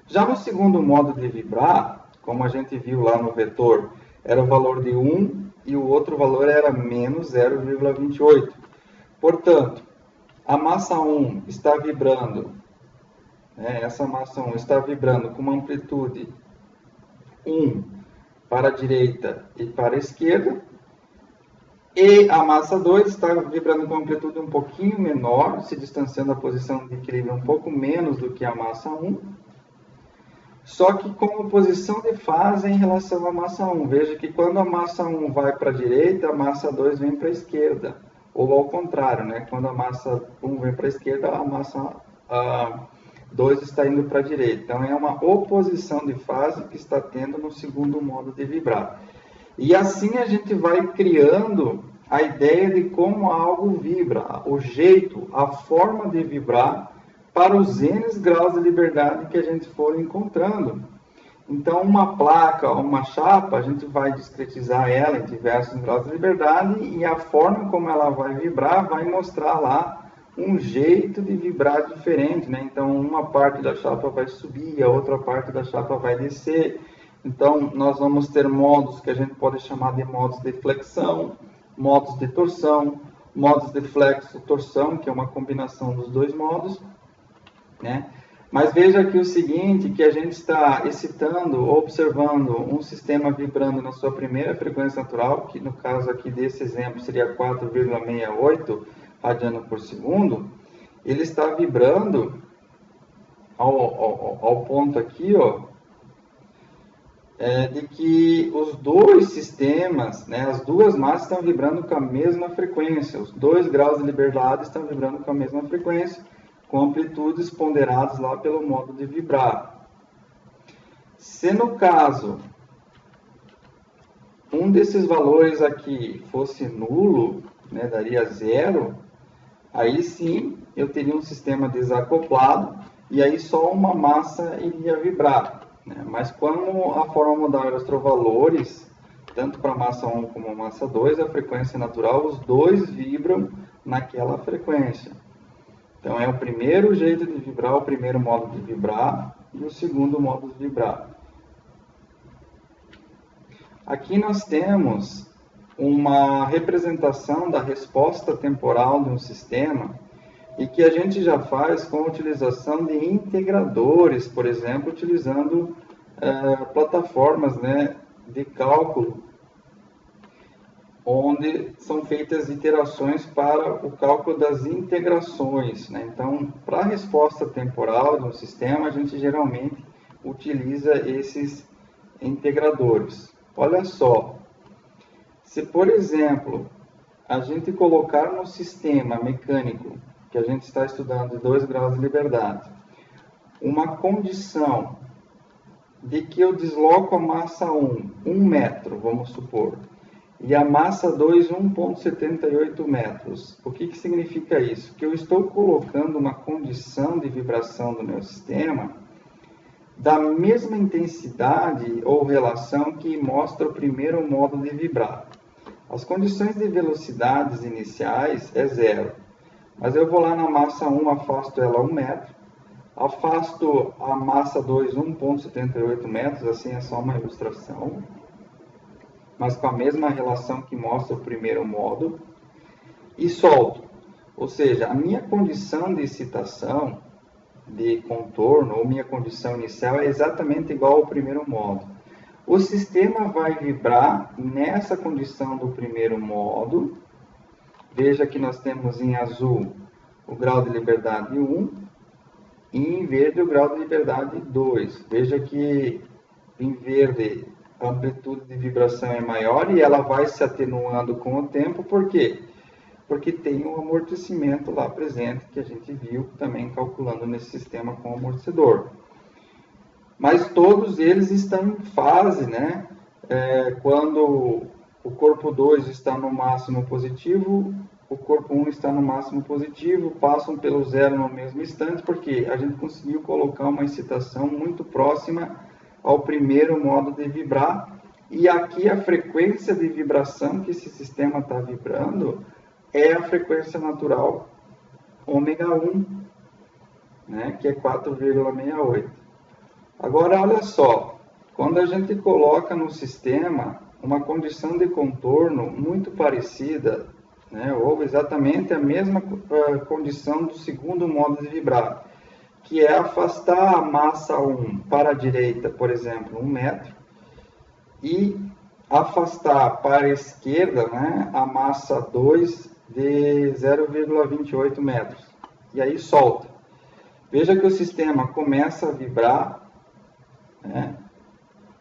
Já no segundo modo de vibrar, como a gente viu lá no vetor, era o valor de 1 e o outro valor era menos 0,28. Portanto, a massa 1 está vibrando, essa massa 1 está vibrando com uma amplitude 1 para a direita e para a esquerda, e a massa 2 está vibrando com uma amplitude um pouquinho menor, se distanciando da posição de equilíbrio um pouco menos do que a massa 1, só que com uma posição de fase em relação à massa 1. Veja que quando a massa 1 vai para a direita, a massa 2 vem para a esquerda. Ou ao contrário, né? Quando a massa 1 vem para a esquerda, a massa 2 está indo para a direita. Então, é uma oposição de fase que está tendo no segundo modo de vibrar. E assim a gente vai criando a ideia de como algo vibra, o jeito, a forma de vibrar para os N graus de liberdade que a gente for encontrando. Então, uma placa, uma chapa, a gente vai discretizar ela em diversos graus de liberdade e a forma como ela vai vibrar vai mostrar lá um jeito de vibrar diferente, né? Então, uma parte da chapa vai subir, a outra parte da chapa vai descer. Então, nós vamos ter modos que a gente pode chamar de modos de flexão, modos de torção, modos de flexo-torção, que é uma combinação dos dois modos, né? Mas veja aqui o seguinte, que a gente está excitando, observando um sistema vibrando na sua primeira frequência natural, que no caso aqui desse exemplo seria 4,68 radiano por segundo. Ele está vibrando ao ponto aqui, ó, de que os dois sistemas, né, as duas massas estão vibrando com a mesma frequência, os 2 graus de liberdade estão vibrando com a mesma frequência, com amplitudes ponderadas lá pelo modo de vibrar. Se no caso um desses valores aqui fosse nulo, né, daria 0, aí sim eu teria um sistema desacoplado e aí só uma massa iria vibrar, né? Mas como a forma modal era astrovalores, tanto para massa 1 como massa 2, a frequência natural, os dois vibram naquela frequência. Então é o primeiro jeito de vibrar, o primeiro modo de vibrar e o segundo modo de vibrar. Aqui nós temos uma representação da resposta temporal de um sistema e que a gente já faz com a utilização de integradores, por exemplo, utilizando plataformas, né, de cálculo, onde são feitas iterações para o cálculo das integrações, né? Então, para a resposta temporal de um sistema, a gente geralmente utiliza esses integradores. Olha só, se por exemplo, a gente colocar no sistema mecânico, que a gente está estudando de 2 graus de liberdade, uma condição de que eu desloco a massa 1, 1 metro, vamos supor, e a massa 2, 1,78 metros. O que significa isso? Que eu estou colocando uma condição de vibração do meu sistema da mesma intensidade ou relação que mostra o primeiro modo de vibrar. As condições de velocidades iniciais é 0. Mas eu vou lá na massa 1, afasto ela 1 metro, afasto a massa 2, 1,78 metros, assim é só uma ilustração, mas com a mesma relação que mostra o primeiro modo, e solto. Ou seja, a minha condição de excitação, de contorno, ou minha condição inicial é exatamente igual ao primeiro modo. O sistema vai vibrar nessa condição do primeiro modo. Veja que nós temos em azul o grau de liberdade 1 e em verde o grau de liberdade 2. Veja que em verde a amplitude de vibração é maior e ela vai se atenuando com o tempo. Por quê? Porque tem um amortecimento lá presente que a gente viu também calculando nesse sistema com amortecedor. Mas todos eles estão em fase, né? Quando o corpo 2 está no máximo positivo, o corpo 1 está no máximo positivo, passam pelo zero no mesmo instante, porque a gente conseguiu colocar uma excitação muito próxima ao primeiro modo de vibrar. E aqui a frequência de vibração que esse sistema está vibrando é a frequência natural ômega 1, né, que é 4,68. Agora, olha só, quando a gente coloca no sistema uma condição de contorno muito parecida, né, ou exatamente a mesma condição do segundo modo de vibrar, que é afastar a massa 1 para a direita, por exemplo, 1 metro, e afastar para a esquerda, né, a massa 2 de 0,28 metros. E aí solta. Veja que o sistema começa a vibrar, né?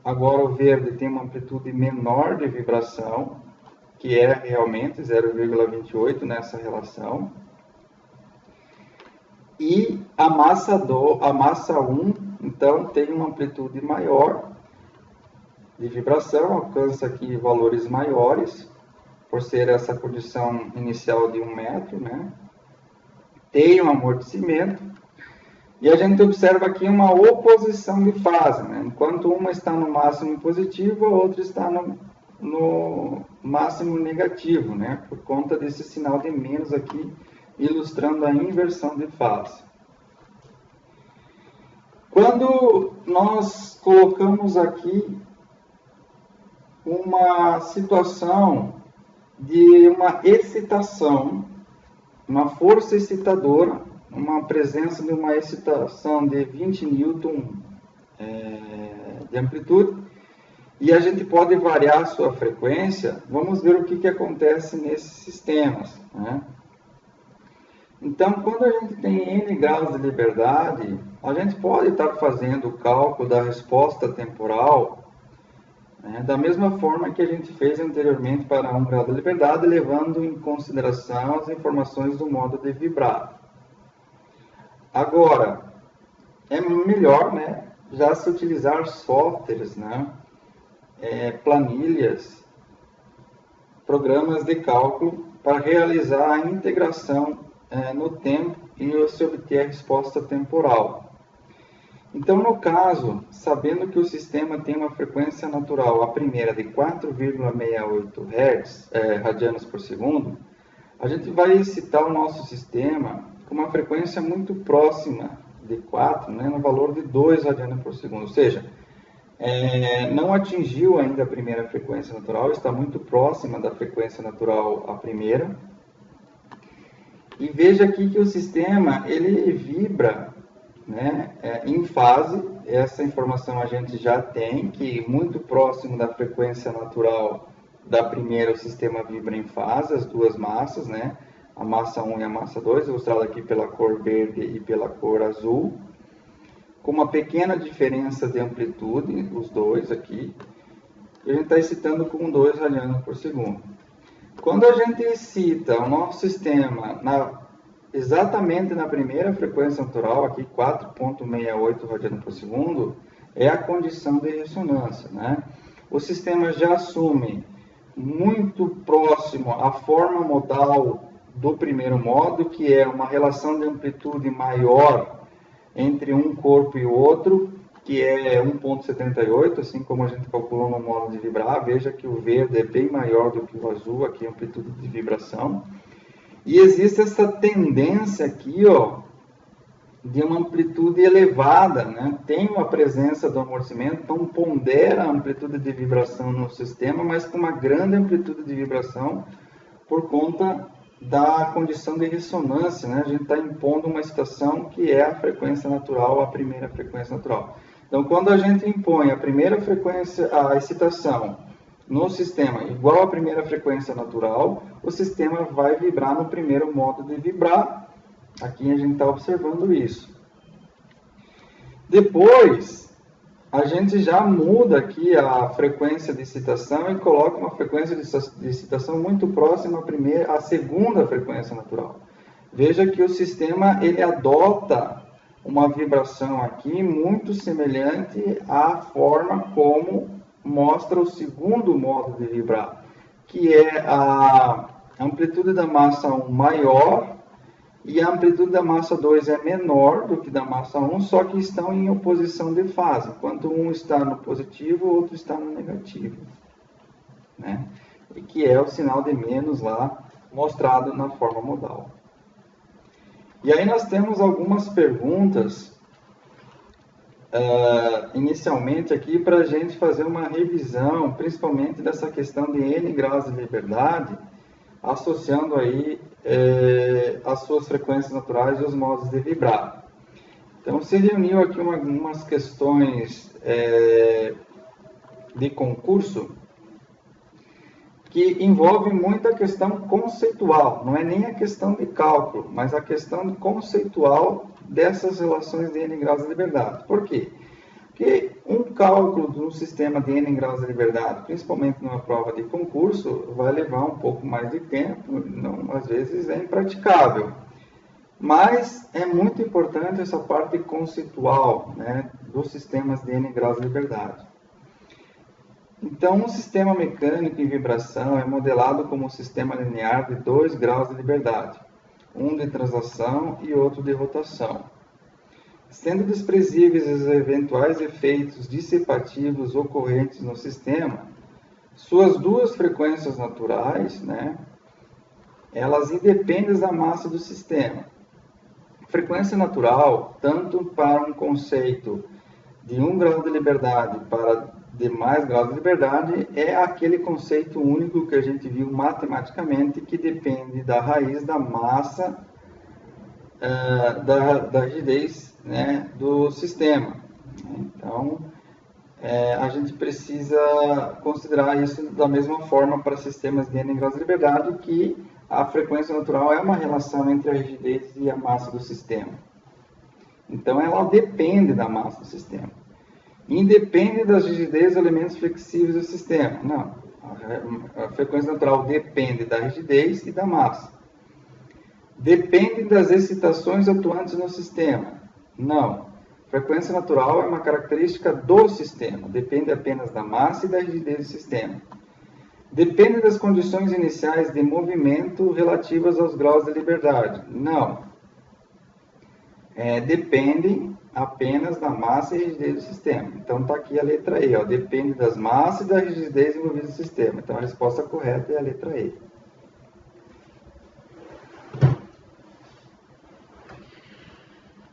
Agora o verde tem uma amplitude menor de vibração, que é realmente 0,28 nessa relação. E a massa 1, então, tem uma amplitude maior de vibração, alcança aqui valores maiores, por ser essa condição inicial de 1 metro, né? Tem um amortecimento. E a gente observa aqui uma oposição de fase, né? Enquanto uma está no máximo positivo, a outra está no máximo negativo, né? Por conta desse sinal de menos aqui, ilustrando a inversão de fase. Quando nós colocamos aqui uma situação de uma excitação, uma força excitadora, uma presença de uma excitação de 20 newton de amplitude, e a gente pode variar a sua frequência. Vamos ver o que acontece nesses sistemas, né? Então, quando a gente tem N graus de liberdade, a gente pode estar fazendo o cálculo da resposta temporal, né, da mesma forma que a gente fez anteriormente para 1 grau de liberdade, levando em consideração as informações do modo de vibrar. Agora, é melhor, né, já se utilizar softwares, né, planilhas, programas de cálculo para realizar a integração no tempo e se obter a resposta temporal. Então, no caso, sabendo que o sistema tem uma frequência natural, a primeira de 4,68 Hz, radianos por segundo, a gente vai excitar o nosso sistema com uma frequência muito próxima de 4, né, no valor de 2 radianos por segundo. Ou seja, não atingiu ainda a primeira frequência natural, está muito próxima da frequência natural a primeira. E veja aqui que o sistema ele vibra, né, em fase. Essa informação a gente já tem, que muito próximo da frequência natural da primeira, o sistema vibra em fase, as duas massas, né, a massa 1 e a massa 2, ilustrado aqui pela cor verde e pela cor azul, com uma pequena diferença de amplitude, os dois aqui, e a gente está excitando com 2 radianos por segundo. Quando a gente excita o nosso sistema exatamente na primeira frequência natural, aqui 4,68 radianos por segundo, é a condição de ressonância, né? O sistema já assume muito próximo a forma modal do primeiro modo, que é uma relação de amplitude maior entre um corpo e o outro, que é 1,78, assim como a gente calculou no modo de vibrar. Veja que o verde é bem maior do que o azul, aqui a amplitude de vibração. E existe essa tendência aqui, ó, de uma amplitude elevada, né? Tem uma presença do amortecimento, então pondera a amplitude de vibração no sistema, mas com uma grande amplitude de vibração por conta da condição de ressonância, né? A gente está impondo uma excitação que é a frequência natural, a primeira frequência natural. Então, quando a gente impõe a primeira frequência, a excitação no sistema igual à primeira frequência natural, o sistema vai vibrar no primeiro modo de vibrar. Aqui a gente está observando isso. Depois, a gente já muda aqui a frequência de excitação e coloca uma frequência de excitação muito próxima à segunda frequência natural. Veja que o sistema ele adota uma vibração aqui muito semelhante à forma como mostra o segundo modo de vibrar, que é a amplitude da massa 1 maior e a amplitude da massa 2 é menor do que da massa 1, só que estão em oposição de fase. Enquanto um está no positivo, o outro está no negativo, né? E que é o sinal de menos lá mostrado na forma modal. E aí nós temos algumas perguntas inicialmente aqui para a gente fazer uma revisão, principalmente dessa questão de N graus de liberdade, associando aí as suas frequências naturais e os modos de vibrar. Então, se reuniu aqui algumas questões de concurso que envolvem muito a questão conceitual, não é nem a questão de cálculo, mas a questão conceitual dessas relações de N graus de liberdade. Por quê? Porque um cálculo de um sistema de N graus de liberdade, principalmente numa prova de concurso, vai levar um pouco mais de tempo, não, às vezes é impraticável. Mas é muito importante essa parte conceitual, né, dos sistemas de N graus de liberdade. Então, um sistema mecânico em vibração é modelado como um sistema linear de 2 graus de liberdade, um de translação e outro de rotação. Sendo desprezíveis os eventuais efeitos dissipativos ocorrentes no sistema, suas duas frequências naturais, né, elas independem da massa do sistema. Frequência natural, tanto para um conceito de 1 grau de liberdade para demais graus de liberdade, é aquele conceito único que a gente viu matematicamente, que depende da raiz da massa da rigidez, né, do sistema. Então, a gente precisa considerar isso da mesma forma para sistemas de N graus de liberdade, que a frequência natural é uma relação entre a rigidez e a massa do sistema. Então, ela depende da massa do sistema. Independe das rigidez ou elementos flexíveis do sistema. Não. A frequência natural depende da rigidez e da massa. Depende das excitações atuantes no sistema. Não. Frequência natural é uma característica do sistema. Depende apenas da massa e da rigidez do sistema. Depende das condições iniciais de movimento relativas aos graus de liberdade. Não. Depende apenas da massa e rigidez do sistema. Então está aqui a letra E. Ó. Depende das massas e da rigidez envolvidas no sistema. Então a resposta correta é a letra E.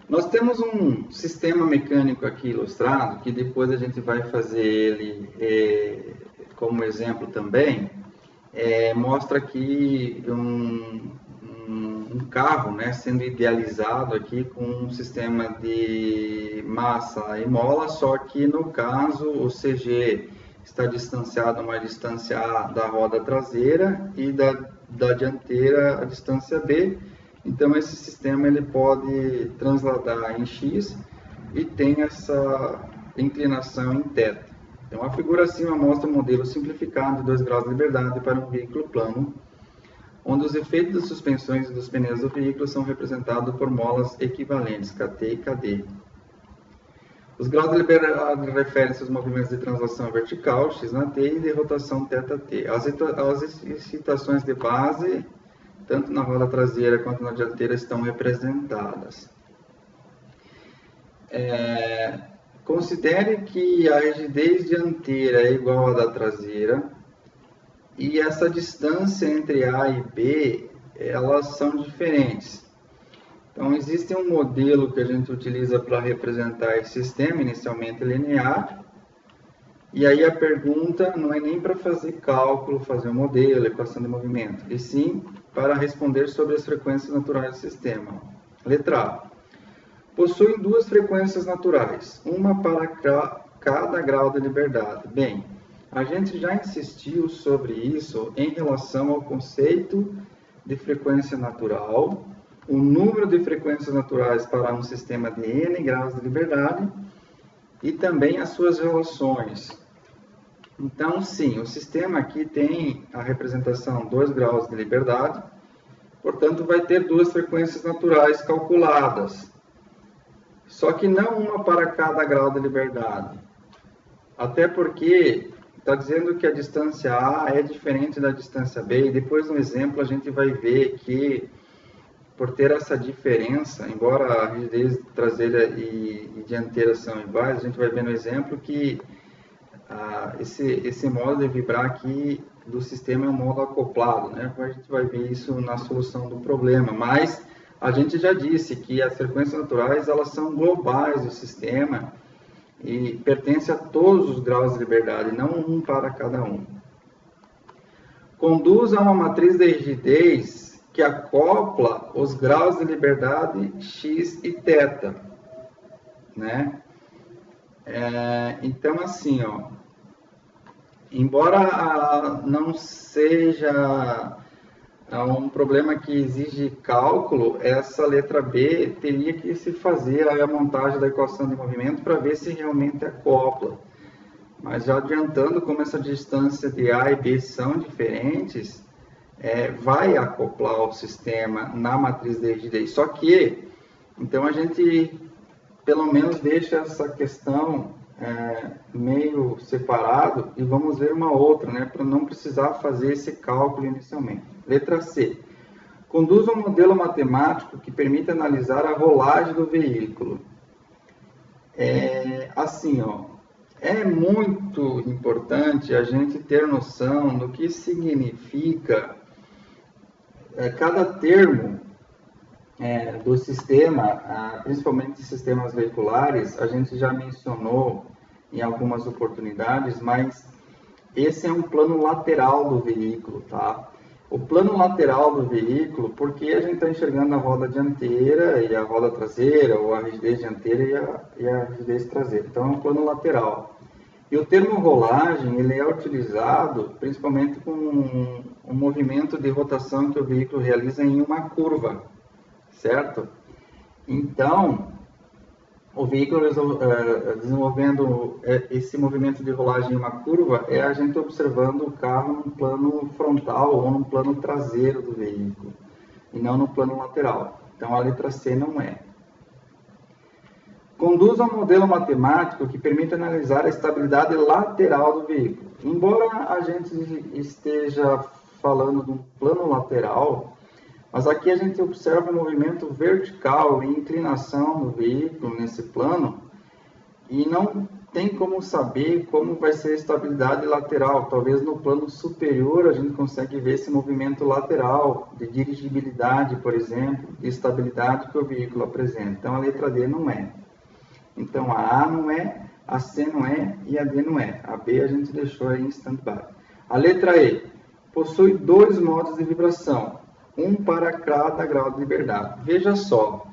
Nós temos um sistema mecânico aqui ilustrado, que depois a gente vai fazer ele como exemplo também. Mostra aqui um carro, né, sendo idealizado aqui com um sistema de massa e mola, só que no caso o CG está distanciado a uma distância A da roda traseira e da dianteira a distância B. Então esse sistema ele pode transladar em X e tem essa inclinação em θ. Então a figura acima mostra um modelo simplificado de 2 graus de liberdade para um veículo plano, onde os efeitos das suspensões e dos pneus do veículo são representados por molas equivalentes, Kt e Kd. Os graus de liberdade referem-se aos movimentos de translação vertical, x na t, e de rotação θt. As excitações de base, tanto na roda traseira quanto na dianteira, estão representadas. Considere que a rigidez dianteira é igual à da traseira, e essa distância entre A e B, elas são diferentes. Então, existe um modelo que a gente utiliza para representar esse sistema, inicialmente linear, e aí a pergunta não é nem para fazer cálculo, fazer um modelo, equação de movimento, e sim para responder sobre as frequências naturais do sistema. Letra A. Possuem 2 frequências naturais, uma para cada grau de liberdade. Bem, a gente já insistiu sobre isso em relação ao conceito de frequência natural, o número de frequências naturais para um sistema de N graus de liberdade e também as suas relações. Então, sim, o sistema aqui tem a representação 2 graus de liberdade, portanto, vai ter 2 frequências naturais calculadas, só que não uma para cada grau de liberdade, até porque está dizendo que a distância A é diferente da distância B, e depois no exemplo a gente vai ver que, por ter essa diferença, embora a rigidez traseira e dianteira são iguais, a gente vai ver no exemplo que esse modo de vibrar aqui do sistema é um modo acoplado, né? A gente vai ver isso na solução do problema, mas a gente já disse que as frequências naturais elas são globais do sistema, e pertence a todos os graus de liberdade, não um para cada um. Conduz a uma matriz de rigidez que acopla os graus de liberdade x e θ, né? Então, assim, ó, embora não seja um problema que exige cálculo, essa letra B teria que se fazer a montagem da equação de movimento para ver se realmente acopla. Mas já adiantando, como essa distância de A e B são diferentes, vai acoplar o sistema na matriz de rigidez. Só que, então a gente pelo menos deixa essa questão meio separado e vamos ver uma outra, né, para não precisar fazer esse cálculo inicialmente. Letra C. Conduz um modelo matemático que permite analisar a rolagem do veículo. Assim, ó, é muito importante a gente ter noção do que significa cada termo do sistema, principalmente sistemas veiculares. A gente já mencionou em algumas oportunidades, mas esse é um plano lateral do veículo, tá? o plano lateral do veículo, porque a gente está enxergando a roda dianteira e a roda traseira, ou a rigidez dianteira e a rigidez traseira. Então, é um plano lateral. E o termo rolagem, ele é utilizado principalmente com um movimento de rotação que o veículo realiza em uma curva, certo? Então, o veículo desenvolvendo esse movimento de rolagem em uma curva é a gente observando o carro no plano frontal ou no plano traseiro do veículo, e não no plano lateral. Então, a letra C não é. Conduz a um modelo matemático que permite analisar a estabilidade lateral do veículo. Embora a gente esteja falando de um plano lateral, mas aqui a gente observa o movimento vertical e inclinação do veículo nesse plano e não tem como saber como vai ser a estabilidade lateral. Talvez no plano superior a gente consiga ver esse movimento lateral de dirigibilidade, por exemplo, de estabilidade que o veículo apresenta. Então a letra D não é. Então a A não é, a C não é e a D não é. A B a gente deixou aí em stand-by. A letra E possui 2 modos de vibração, um para cada grau de liberdade. Veja só,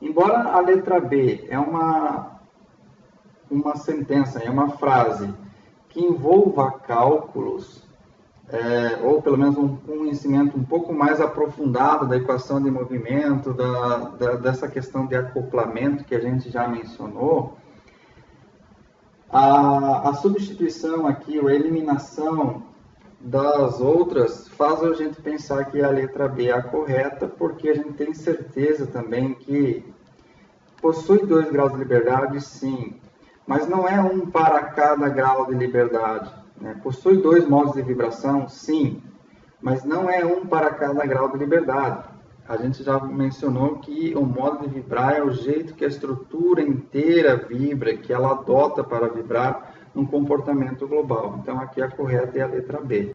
embora a letra B é uma sentença, é uma frase que envolva cálculos, ou pelo menos um conhecimento um pouco mais aprofundado da equação de movimento, dessa questão de acoplamento que a gente já mencionou, a substituição aqui, ou a eliminação das outras, faz a gente pensar que a letra B é a correta, porque a gente tem certeza também que possui 2 graus de liberdade, sim, mas não é um para cada grau de liberdade. Possui 2 modos de vibração, sim, mas não é um para cada grau de liberdade. A gente já mencionou que o modo de vibrar é o jeito que a estrutura inteira vibra, que ela adota para vibrar num comportamento global. Então, aqui a correta é a letra B.